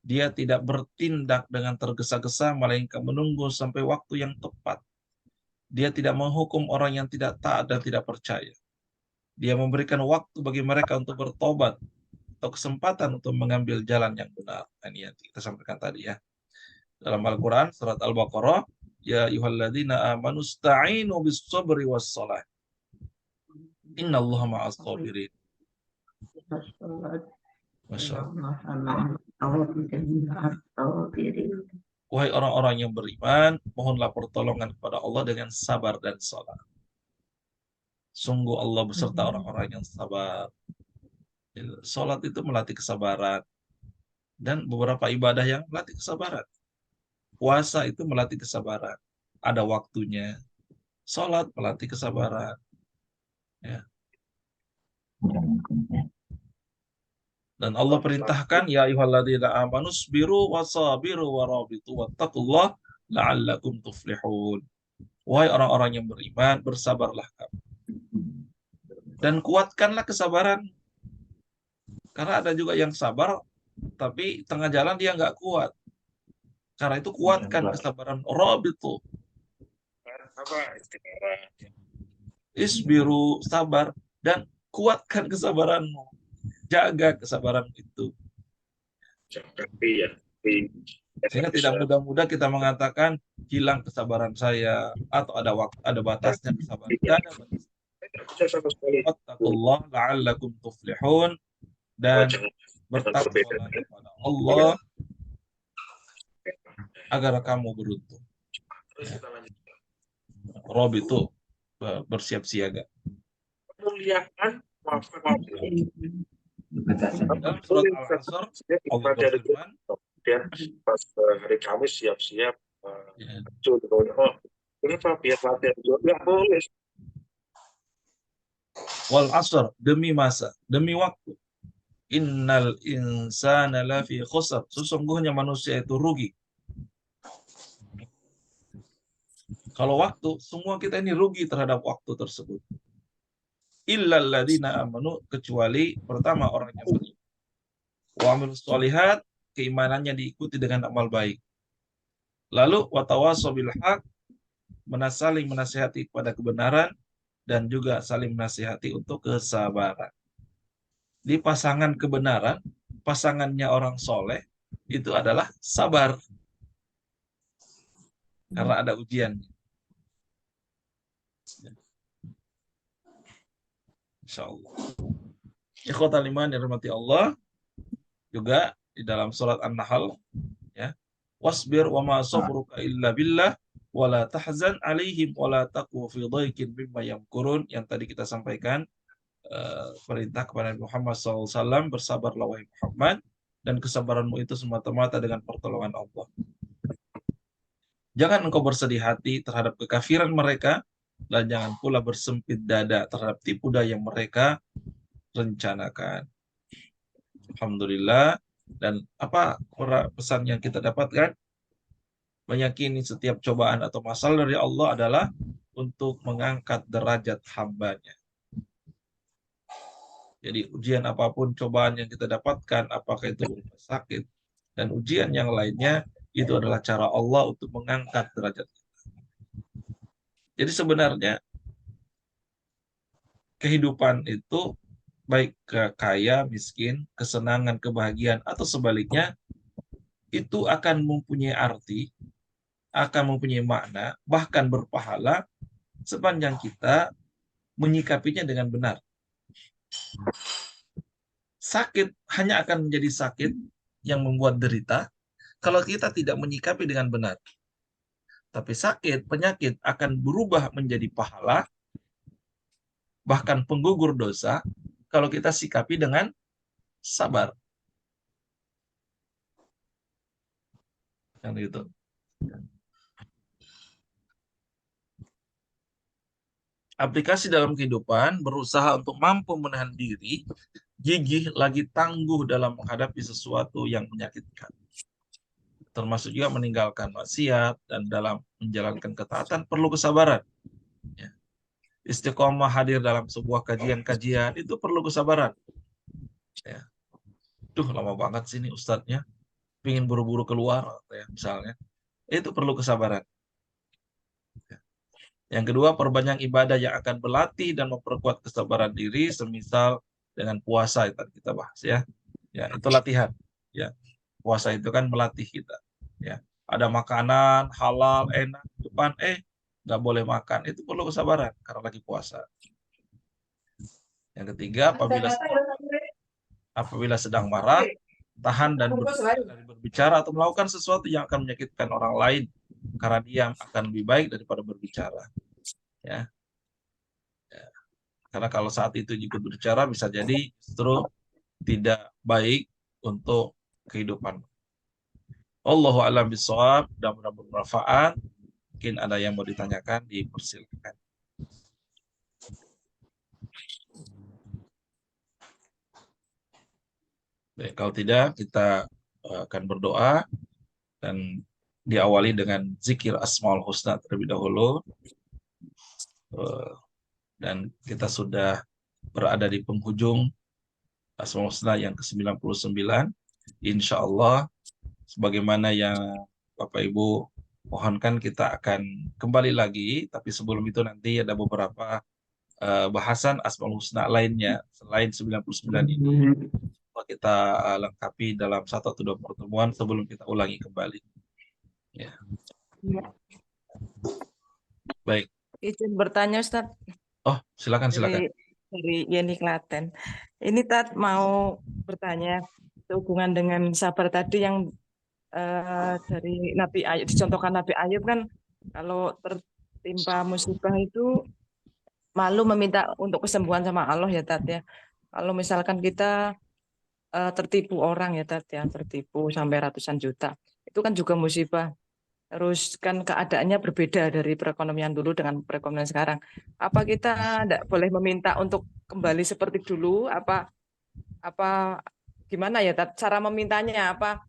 Dia tidak bertindak dengan tergesa-gesa, melainkan menunggu sampai waktu yang tepat. Dia tidak menghukum orang yang tidak taat dan tidak percaya. Dia memberikan waktu bagi mereka untuk bertobat atau kesempatan untuk mengambil jalan yang benar. Ini yang kita sampaikan tadi, ya. Dalam Al-Quran, surat Al-Baqarah, ya ayyuhalladzina amanu sta'inu bis-sabri was-salah. Innallaha ma'as sabirin. Masya Allah. Wahai orang-orang yang beriman, mohonlah pertolongan kepada Allah dengan sabar dan salat. Sungguh Allah beserta orang-orang yang sabar. Salat itu melatih kesabaran. Dan beberapa ibadah yang melatih kesabaran. Puasa itu melatih kesabaran. Ada waktunya. Salat melatih kesabaran. Ya. Dan Allah perintahkan, ya ayyuhalladzina amanu sabiru wasabiru warabitu wattaqullaha la'allakum tuflihun. Wahai orang-orang yang beriman, bersabarlah kamu. Dan kuatkanlah kesabaran. Karena ada juga yang sabar, tapi tengah jalan dia nggak kuat. Karena itu kuatkan kesabaran. Rabitu. Isbiru, sabar. Dan kuatkan kesabaranmu. Jaga kesabaran itu. Sehingga tidak mudah-mudah kita mengatakan hilang kesabaran saya, atau ada batasnya kesabaran. Tidak ada batasnya. Wattaqullah la'allakum tuflihun. Dan bertakwalah kepada Allah agar kamu beruntung. Ya. Rob itu bersiap siaga. Muliakan dalam surat Al-Asr Allah berfirman, kemudian pas hari Kamis siap-siap kenapa biar latihan juga boleh. Wal asr, demi masa, demi waktu. Innal insana lafi khusr, sesungguhnya manusia itu rugi. Kalau waktu, semua kita ini rugi terhadap waktu tersebut. Illal ladzina amanu, kecuali pertama orang yang beriman. Wa amilus sholihat, keimanannya diikuti dengan amal baik. Lalu watawasau bil haq, saling menasihati kepada kebenaran dan juga saling menasihati untuk kesabaran. Di pasangan kebenaran, pasangannya orang soleh, itu adalah sabar. Karena ada ujian. Insyaallah. Ikhwatal iman yang dirahmati Allah, juga di dalam surat An-Nahl, ya, wasbir wa ma sabruka illa billah wa la tahzan alaihim wa la taqu fi dhaikin mimma yamkurun, yang tadi kita sampaikan, perintah kepada Muhammad SAW, bersabarlah wahai Muhammad, dan kesabaranmu itu semata-mata dengan pertolongan Allah. Jangan engkau bersedih hati terhadap kekafiran mereka, dan jangan pula bersempit dada terhadap tipu daya yang mereka rencanakan. Alhamdulillah. Dan apa pesan yang kita dapatkan? Meyakini setiap cobaan atau masalah dari Allah adalah untuk mengangkat derajat hambanya. Jadi ujian apapun, cobaan yang kita dapatkan, apakah itu berupa sakit dan ujian yang lainnya, itu adalah cara Allah untuk mengangkat derajat kita. Jadi sebenarnya kehidupan itu baik kaya, miskin, kesenangan, kebahagiaan, atau sebaliknya, itu akan mempunyai arti, akan mempunyai makna, bahkan berpahala sepanjang kita menyikapinya dengan benar. Sakit hanya akan menjadi sakit yang membuat derita kalau kita tidak menyikapi dengan benar. Tapi sakit, penyakit akan berubah menjadi pahala, bahkan penggugur dosa, kalau kita sikapi dengan sabar. Kan gitu. Aplikasi dalam kehidupan berusaha untuk mampu menahan diri, gigih lagi tangguh dalam menghadapi sesuatu yang menyakitkan. Termasuk juga meninggalkan maksiat, dan dalam menjalankan ketaatan perlu kesabaran. Ya. Istiqomah hadir dalam sebuah kajian-kajian itu perlu kesabaran. Ya. Duh, lama banget sini ustadznya, pingin buru-buru keluar, ya, misalnya. Itu perlu kesabaran. Ya. Yang kedua, perbanyak ibadah yang akan berlatih dan memperkuat kesabaran diri, semisal dengan puasa yang tadi kita bahas, ya. Ya, itu latihan. Ya. Puasa itu kan melatih kita. Ya. Ada makanan halal, enak, depan nggak boleh makan, itu perlu kesabaran karena lagi puasa. Yang ketiga, apabila sedang marah, tahan dan berbicara atau melakukan sesuatu yang akan menyakitkan orang lain, karena diam akan lebih baik daripada berbicara. Ya. Ya. Karena kalau saat itu ikut berbicara bisa jadi justru tidak baik untuk kehidupan. Allahu a'lam bishawab, mudah-mudahan bermanfaat. Mungkin ada yang mau ditanyakan, dipersilakan. Baik, kalau tidak kita akan berdoa dan diawali dengan zikir Asmaul Husna terlebih dahulu. Dan kita sudah berada di penghujung Asmaul Husna yang ke-99. Insya Allah, sebagaimana yang Bapak Ibu mohonkan, kita akan kembali lagi. Tapi sebelum itu nanti ada beberapa bahasan Asmaul Husna lainnya selain 99 ini. Kita lengkapi dalam 1 atau 2 pertemuan sebelum kita ulangi kembali. Ya. Baik. Izin bertanya, Ustaz. Oh, silakan. Dari Yeni Klaten. Ini Tat mau bertanya sehubungan dengan sabar tadi yang dari Nabi Ayub, dicontohkan Nabi Ayub kan, kalau tertimpa musibah itu malu meminta untuk kesembuhan sama Allah, ya Tat ya. Kalau misalkan kita tertipu orang, ya Tat ya, tertipu sampai ratusan juta, itu kan juga musibah. Terus kan keadaannya berbeda dari perekonomian dulu dengan perekonomian sekarang. Apa kita tidak boleh meminta untuk kembali seperti dulu? Apa gimana ya Tat? Cara memintanya apa?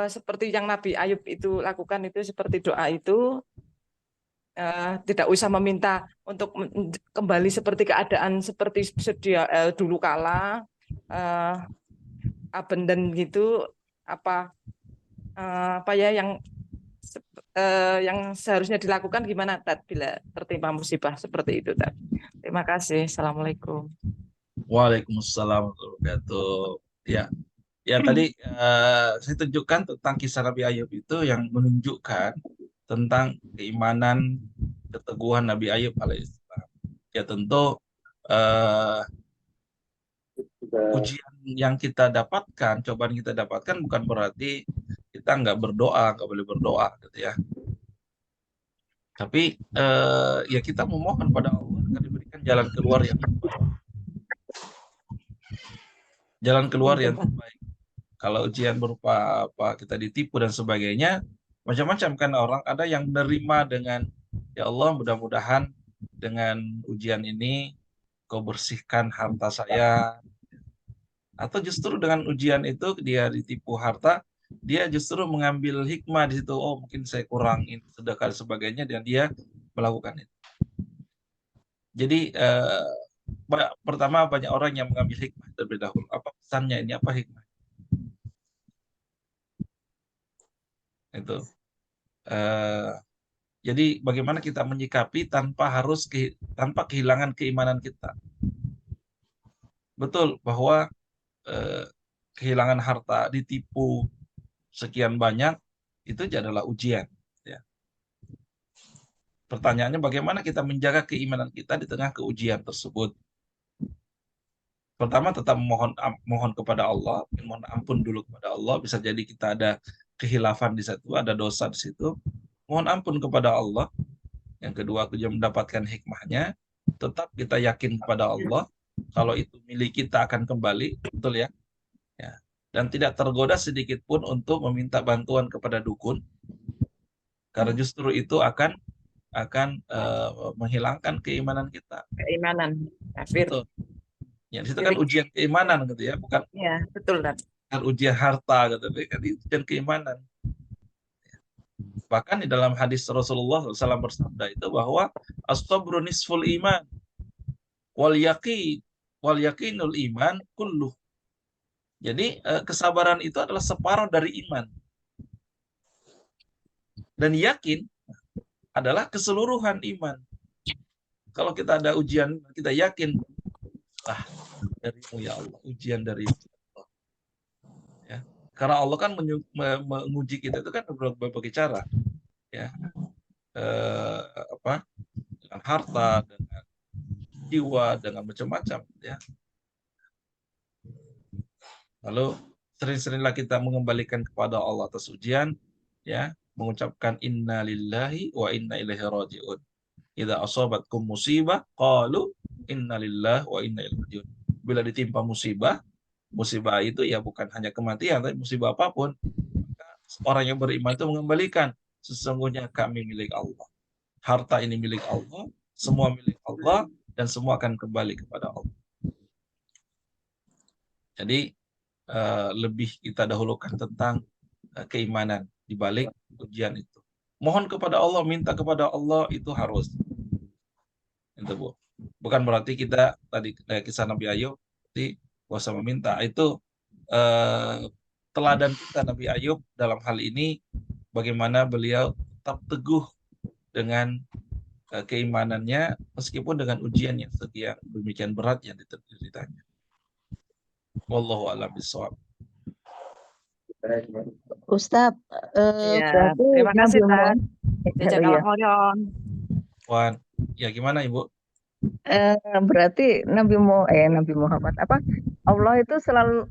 Seperti yang Nabi Ayub itu lakukan, itu seperti doa itu, tidak usah meminta untuk kembali seperti keadaan seperti sedia dulu kala, abundant gitu, apa ya yang seharusnya dilakukan gimana Tat bila tertimpa musibah seperti itu Tat. Terima kasih. Assalamualaikum. Waalaikumsalam warahmatullahi wabarakatuh. Ya tadi saya tunjukkan tentang kisah Nabi Ayub itu yang menunjukkan tentang keimanan keteguhan Nabi Ayub alaihissalam. Ya tentu ujian yang kita dapatkan, cobaan yang kita dapatkan bukan berarti kita nggak boleh berdoa gitu ya. Tapi ya kita memohon pada Allah agar diberikan jalan keluar yang terbaik. Jalan keluar yang terbaik. Kalau ujian berupa apa kita ditipu dan sebagainya, macam-macam kan orang ada yang menerima dengan ya Allah mudah-mudahan dengan ujian ini kau bersihkan harta saya, atau justru dengan ujian itu dia ditipu harta, dia justru mengambil hikmah di situ. Oh mungkin saya kurang sedekah dan sebagainya dan dia melakukan itu. Jadi pertama banyak orang yang mengambil hikmah terlebih dahulu. Apa pesannya ini? Apa hikmah? Itu. Jadi bagaimana kita menyikapi tanpa kehilangan keimanan kita. Betul bahwa kehilangan harta, ditipu sekian banyak itu adalah ujian. Ya. Pertanyaannya bagaimana kita menjaga keimanan kita di tengah keujian tersebut. Pertama tetap mohon kepada Allah, mohon ampun dulu kepada Allah. Bisa jadi kita ada kehilafan di situ, ada dosa di situ. Mohon ampun kepada Allah. Yang kedua, kita mendapatkan hikmahnya. Tetap kita yakin kepada Allah. Kalau itu milik kita akan kembali, betul ya? Ya. Dan tidak tergoda sedikit pun untuk meminta bantuan kepada dukun. Karena justru itu akan menghilangkan keimanan kita. Keimanan. Kafir. Betul. Ya, di situ kan ujian keimanan gitu ya, bukan ya, betul kan ujian harta gitu, kan ujian keimanan. Bahkan di dalam hadis Rasulullah SAW bersabda itu bahwa as-sabru nisful iman wal yakinul iman kulluh. Jadi kesabaran itu adalah separuh dari iman. Dan yakin adalah keseluruhan iman. Kalau kita ada ujian, kita yakin darimu ya Allah, ujian dari Allah. Ya. Karena Allah kan menguji kita itu kan berbagai cara, ya, dengan harta, dengan jiwa, dengan macam-macam, ya. Lalu sering-seringlah kita mengembalikan kepada Allah atas ujian, ya, mengucapkan inna lillahi wa inna ilaihi raji'un. Idza asabatkum musibah qalu inna lillahi wa inna ilaihi raji'un. Bila ditimpa musibah itu ya bukan hanya kematian, tapi musibah apapun, maka orang yang beriman itu mengembalikan, sesungguhnya kami milik Allah. Harta ini milik Allah, semua milik Allah, dan semua akan kembali kepada Allah. Jadi lebih kita dahulukan tentang keimanan di balik ujian itu. Mohon kepada Allah, minta kepada Allah itu harus. Itu Bu. Bukan berarti kita tadi kisah Nabi Ayub di puasa meminta, itu teladan kita Nabi Ayub dalam hal ini bagaimana beliau tetap teguh dengan keimanannya meskipun dengan ujian yang demikian berat yang diteritanya. Wallahu a'lam bishawab. Ustadz, ya, berarti terima kasih Nabi Tat. Jazakallah Muhammad, khairan. Wan, ya gimana Ibu? berarti Nabi Muhammad Allah itu selalu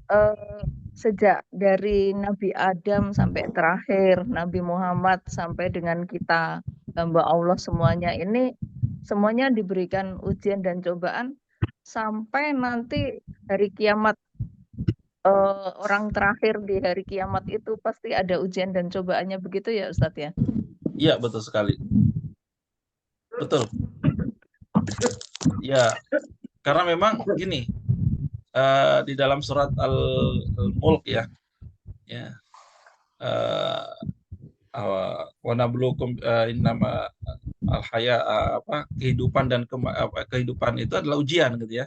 sejak dari Nabi Adam sampai terakhir Nabi Muhammad sampai dengan kita hamba Allah semuanya ini semuanya diberikan ujian dan cobaan sampai nanti hari kiamat. Orang terakhir di hari kiamat itu pasti ada ujian dan cobaannya, begitu ya Ustadz ya? Iya, betul sekali. Betul. Ya, karena memang gini, di dalam surat Al-Mulk ya, wa nabluukum innama al-haya kehidupan dan kehidupan itu adalah ujian gitu ya.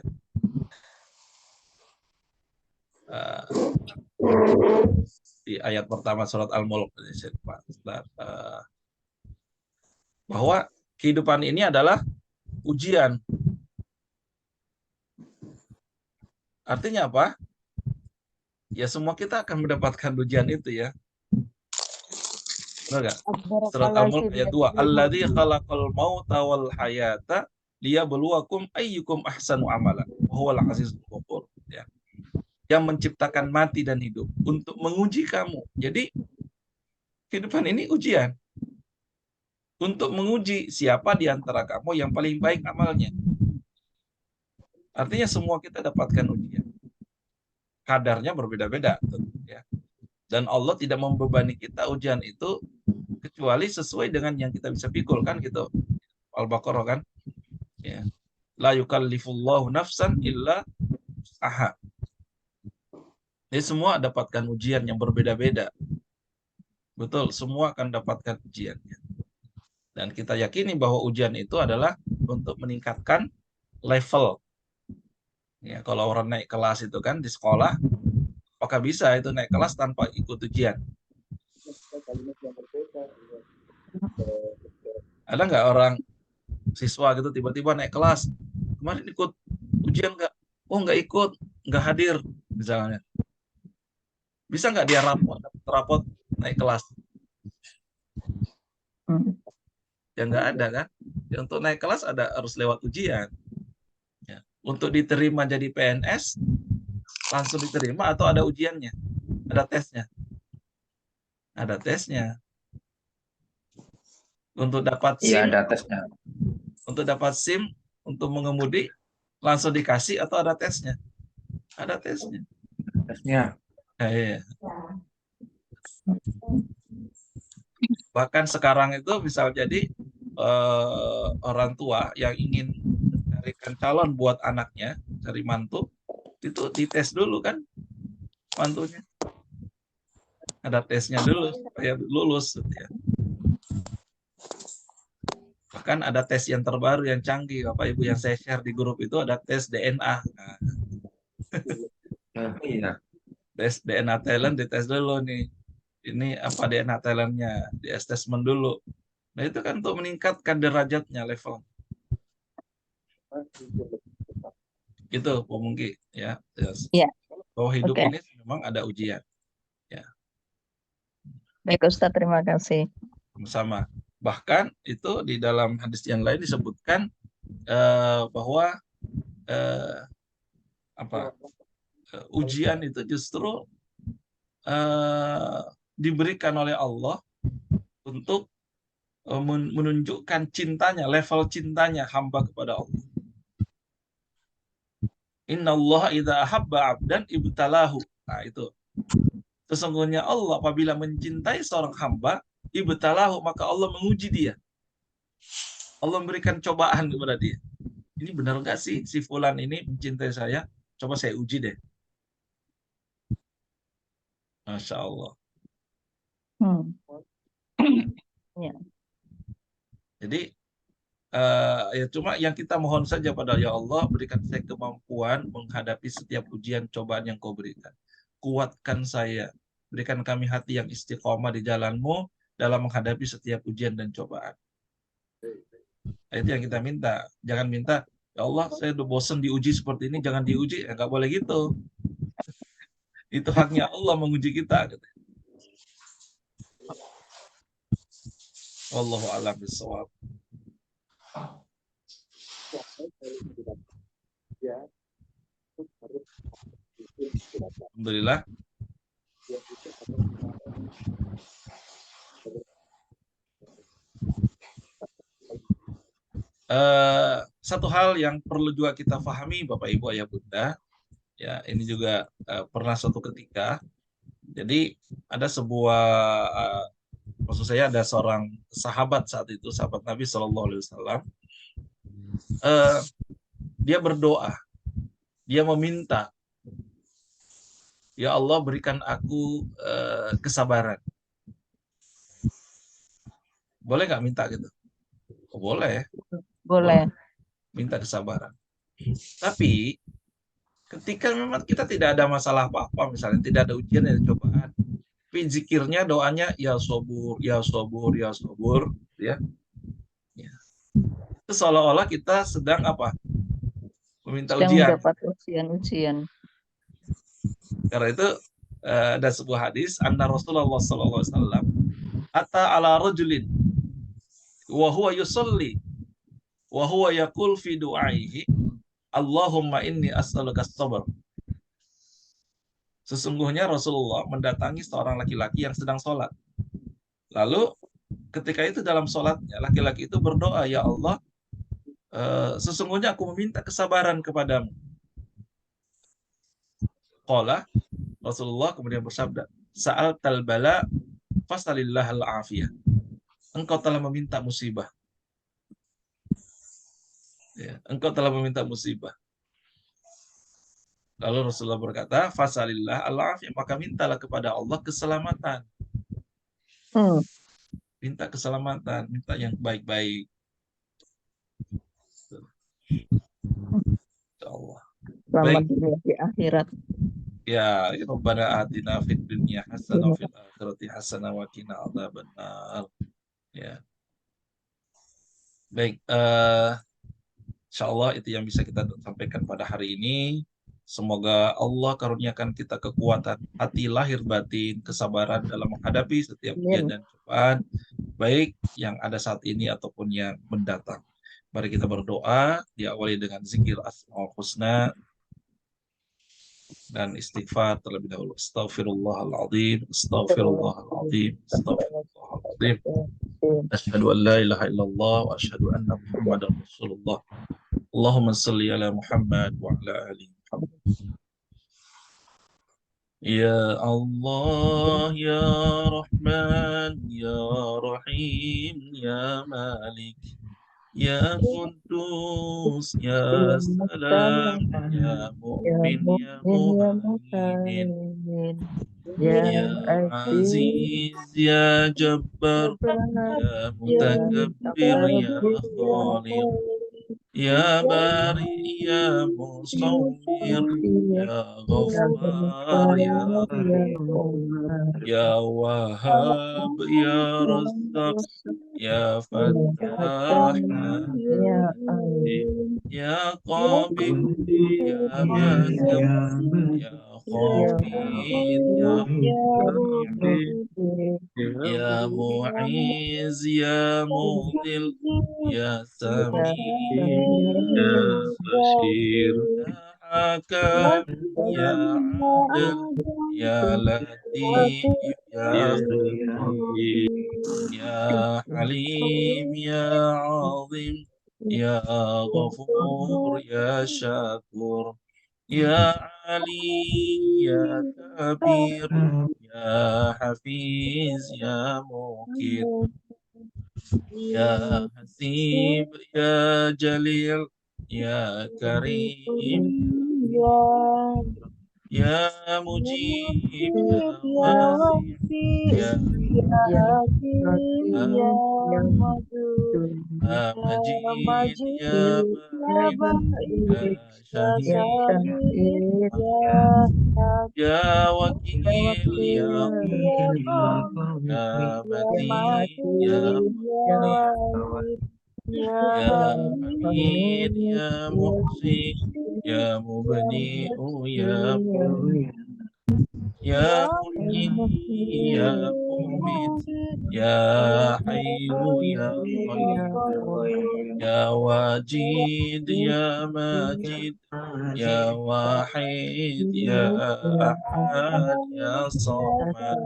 di ayat pertama surat Al-Mulk, bahwa kehidupan ini adalah ujian. Artinya apa? Ya semua kita akan mendapatkan ujian itu ya. Benar nggak? Surat Al-Mulk ayat 2. Alladzi khalaqal mauta wal hayata liyabluwakum ayyukum ahsanu amala. Huwal azizul ghafur. Ya. Yang menciptakan mati dan hidup untuk menguji kamu. Jadi kehidupan ini ujian. Untuk menguji siapa di antara kamu yang paling baik amalnya. Artinya semua kita dapatkan ujian. Kadarnya berbeda-beda. Ya. Dan Allah tidak membebani kita ujian itu kecuali sesuai dengan yang kita bisa pikul kan gitu. Al-Baqarah kan. Ya. La yukallifullahu nafsan illa aha. Jadi semua dapatkan ujian yang berbeda-beda. Betul, semua akan dapatkan ujiannya. Dan kita yakini bahwa ujian itu adalah untuk meningkatkan level. Ya, kalau orang naik kelas itu kan di sekolah, apakah bisa itu naik kelas tanpa ikut ujian? Ada nggak orang siswa gitu tiba-tiba naik kelas, kemarin ikut ujian nggak? Oh nggak ikut, nggak hadir misalnya. Bisa nggak dia rapot naik kelas? Ya nggak ada kan? Ya, untuk naik kelas harus lewat ujian. Ya. Untuk diterima jadi PNS langsung diterima atau ada ujiannya? Ada tesnya? Ada tesnya. Untuk dapat SIM, Iya, ada tesnya. untuk dapat SIM untuk mengemudi langsung dikasih atau ada tesnya? Ada tesnya. Tesnya. Iya. Bahkan sekarang itu misal jadi orang tua yang ingin mencarikan calon buat anaknya, cari mantu, itu dites dulu kan mantunya. Ada tesnya dulu supaya lulus. Ya. Bahkan ada tes yang terbaru yang canggih, Bapak Ibu yang saya share di grup itu ada tes DNA. Nah, Iya. tes DNA talent dites dulu nih. Ini apa DNA talentnya, di assessment dulu. Nah itu kan untuk meningkatkan derajatnya level. Gitu, Pak Mungki ya. Yes. Ya. Bahwa hidup Oke. ini memang ada ujian. Ya. Baik Ustadz, terima kasih. Sama. Bahkan itu di dalam hadis yang lain disebutkan bahwa ujian itu justru diberikan oleh Allah untuk menunjukkan cintanya, level cintanya hamba kepada Allah. Innallaha idza ahabba 'abdan ibtalahu. Nah, itu. Sesungguhnya Allah apabila mencintai seorang hamba, ibtalahu, maka Allah menguji dia. Allah memberikan cobaan kepada dia. Ini benar nggak sih si fulan ini mencintai saya? Coba saya uji deh. Masya Allah. Ya. Jadi ya cuma yang kita mohon saja pada ya Allah, berikan saya kemampuan menghadapi setiap ujian cobaan yang kau berikan. Kuatkan saya, berikan kami hati yang istiqomah di jalan-Mu dalam menghadapi setiap ujian dan cobaan. Itu yang kita minta. Jangan minta, ya Allah saya udah bosan diuji seperti ini, jangan diuji. Ya, nggak boleh gitu. Itu haknya Allah menguji kita. Wallahu a'lam bishawab. Alhamdulillah. Satu hal yang perlu juga kita pahami Bapak Ibu Ayah Bunda, ya ini juga pernah suatu ketika, jadi ada sebuah maksud saya ada seorang sahabat saat itu, sahabat Nabi SAW, dia berdoa, dia meminta, ya Allah berikan aku kesabaran. Boleh nggak minta gitu? Oh, boleh. Boleh. Minta kesabaran. Tapi Ketika memang kita tidak ada masalah apa-apa, misalnya tidak ada ujian, tidak ada cobaan, tapi zikirnya, doanya ya sobur, ya sobur, ya sobur, ya. Itu seolah-olah kita sedang apa? Meminta Sedang ujian. mendapat ujian-ujian. Karena itu ada sebuah hadis, anna Rasulullah SAW ata ala rajulin wa huwa yusalli wa huwa yaqul fi du'aihi Allahumma inni as'aluka as-sabr. Sesungguhnya Rasulullah mendatangi seorang laki-laki yang sedang sholat. Lalu ketika itu dalam sholatnya, laki-laki itu berdoa, ya Allah, sesungguhnya aku meminta kesabaran kepadamu. Qala, Rasulullah kemudian bersabda, sa'al talbala fasalillah al-afiyah. Engkau telah meminta musibah. Ya, engkau telah meminta musibah. Lalu Rasulullah berkata, fasalillah al-afiyah, maka mintalah kepada Allah keselamatan. Minta keselamatan, minta yang baik-baik. Allah. Selamat dunia di akhirat. Ya, Rabbana atina fid dunya hasanah wa fil akhirati hasanah wa qina adzabannar. Ya. Baik, insyaallah itu yang bisa kita sampaikan pada hari ini. Semoga Allah karuniakan kita kekuatan hati lahir batin, kesabaran dalam menghadapi setiap ujian dan cobaan, baik yang ada saat ini ataupun yang mendatang. Mari kita berdoa, diawali dengan zikir Asmaul Husna dan istighfar terlebih dahulu. Astaghfirullahaladzim, astaghfirullahaladzim, astaghfirullahaladzim. Asyhadu an la ilaha illallah wa asyhadu anna Muhammadar Rasulullah. Allahumma salli ala Muhammad wa ala ali Muhammad. Ya Allah, ya Rahman, ya Rahim, ya Malik, ya Qudus, ya Salam, ya Mu'min, ya Muhaimin, ya Aziz, ya Jabbar, ya Mutakabbir, ya Khalid, ya Bari, ya Musawwir, ya Ghaffar, ya Rahim, ya Wahhab, ya Razzaq, ya Fattah, ya Qabid, ya Basit, ya Khafid, ya Muqim, ya Mu'iz, ya Mudil, ya Sami, ya Bashir, ya Hakam, ya Adil, ya Latif, ya Khabir, ya Halim, ya Azim, ya Ghafur, ya Syakur, ya Ali, ya Kabir, ya Hafiz, ya Mukid, ya Hasib, ya Jalil, ya Karim, ya Mujib, ya Wasi, ya Majid, ya Ba'id, ya Syahid, ya Wakil, ya Qawi, ya Matin, ya Mu'min, ya Hamid, ya Muhsin, ya Mubdi'u, ya Mu'min, ya Muhyi, ya Mumit, ya Hayyu, ya Qayyum, ya Wajid, ya Majid, ya Wahid, ya Ahad, ya Samad,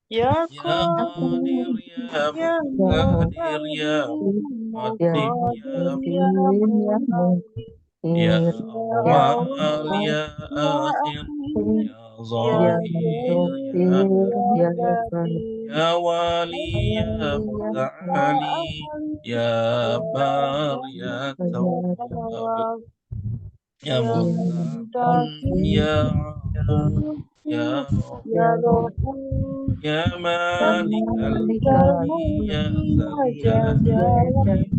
ya Qadir, ya Muqtadir, ya Muqaddim, ya Awwal, ya Akhir, ya Zahir, ya Ya Wali, ya Muta'ali, ya Bar, ya Tawwab, ya Muntaqim, ya Afu, ya Ghafur, ya Malik al-Mulki, ya Zal Jalali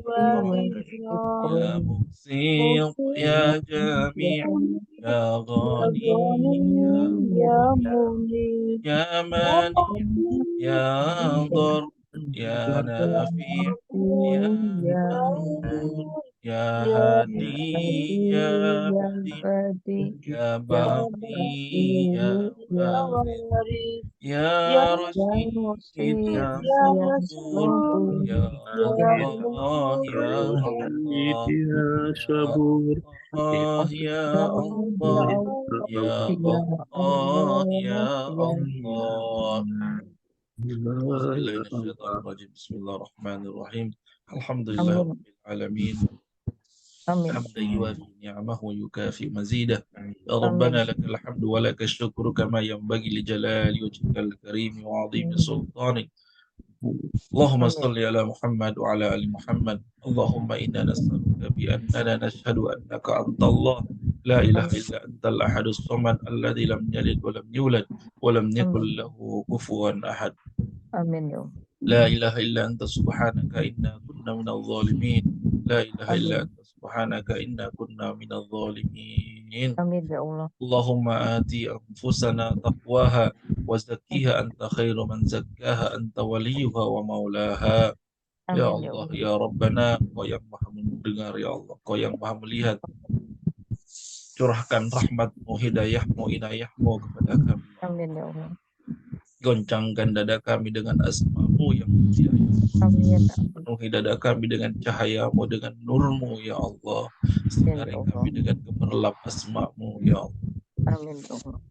wal يا مبصر يا جميع يا غني يا يا مانع يا ضر يا نافع يا نور يا هادي يا بديع يا باقي يا وارث يا رشيد يا صبور يا الله يا حميد الله يا يا صبور الله يا الله يا الله يا الله. أعوذ بالله من الشيطان الرجيم. بسم الله الرحمن الرحيم. الحمد لله رب العالمين حمدا يوافي نعمه ويكافئ مزيده. يا ربنا لك الحمد ولك الشكر كما ينبغي لجلال وجهك الكريم وعظيم سلطانك. اللهم صل على محمد وعلى آل محمد. اللهم إنا نسألك بأننا نشهد أنك أنت الله لا إله إلا أنت الأحد الصمد الذي لم يلد ولم يولد ولم يكن له كفوا أحد. لا إله إلا أنت سبحانك إنا كنا من الظالمين. لا إله إلا أنت سبحانك إنا كنا من الظالمين. اللهم آتي أنفسنا تقواها وزكيها أنت خير من زكاها أنت وليها ومولاها. Ya Allah, ya Rabbana, Kau yang maha mendengar, ya Allah, Kau yang maha melihat. Curahkan rahmatmu, hidayahmu, inayahmu kepada kami. Goncangkan dada kami dengan asmamu yang mulia, ya Allah. Penuhi dada kami dengan cahayamu, dengan nurmu, ya Allah. Sinari kami dengan gemerlap asmamu, ya Allah.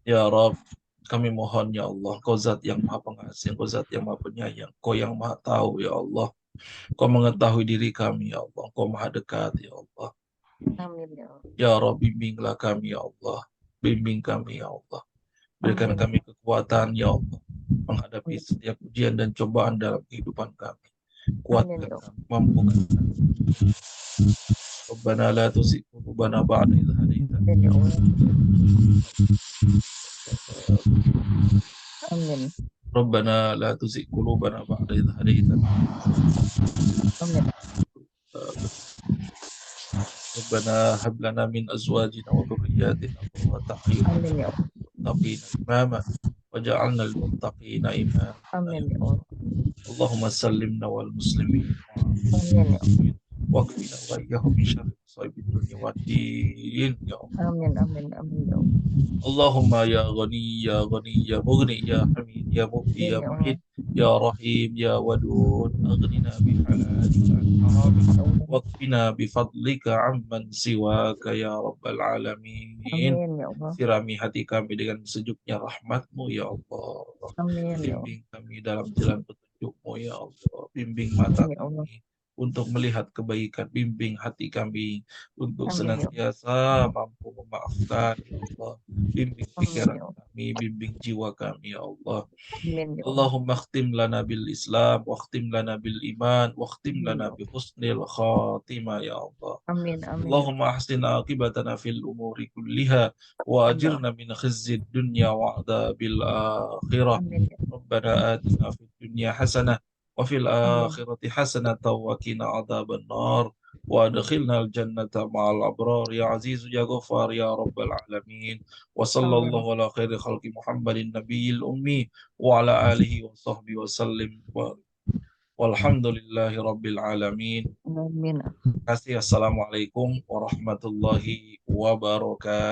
Ya Rabb, kami mohon, ya Allah, Kau zat yang maha pengasih, Kau zat yang maha penyayang, Kau yang maha tahu, ya Allah. Kau mengetahui diri kami, ya Allah. Kau maha dekat, ya Allah. Ya Rabb, bimbinglah kami, ya Allah. Bimbing kami, ya Allah. Berikan kami kekuatan, ya Allah, menghadapi setiap ujian dan cobaan dalam kehidupan kami. Kuatkan kami, mampukan kami. Rabbana la tuzigh qulubana ba'da idh hadaytana. Rabbana la tuzigh qulubana ba'da idh hadaytana. Rabbana hab lana min azwajina wa dhurriyyatina qurrata a'yun waj'alna imama waj'alna lil muttaqina imama. Allahumma sallimna wal muslimin waqfina wa iyyahum min syarri masa'ibid dunya wad din, ya Allah. Allahumma ya ghani ya ghani ya mughni ya hamid ya mubdi ya muhid ya rahim ya wadud aghnina bi halalika an haramika waqfina bi fadlika amman siwaka ya rabbal alamin. Sirami hati kami dengan sejuknya rahmatmu, ya Allah. Bimbing kami dalam jalan petunjukmu, ya Allah. Bimbing mata kami untuk melihat kebaikan, bimbing hati kami untuk senantiasa mampu memaafkan, ya Allah. Bimbing pikiran kami, bimbing jiwa kami, ya Allah. Allahumma khtim lana bil Islam, wa khtim lana bil iman, wa khtim lana bi husnil khatimah, ya Allah. Allahumma ahsin aqibatana fil umuri kulliha wa ajirna min khizyid dunya wa adzabil akhirah. Rabbana atina fid dunya hasanah wa fil akhirati hasanatan wa qina adzaban nar wa adkhilna al jannata ma'al abrar ya aziz ya ghafar ya rabbal alamin. Wa sallallahu ala khairi khalqi Muhammadin nabiyil ummi wa ala alihi wa sahbihi wa sallim. Walhamdulillahi rabbil alamin. Terima kasih. Assalamualaikum warahmatullahi wabarakatuh.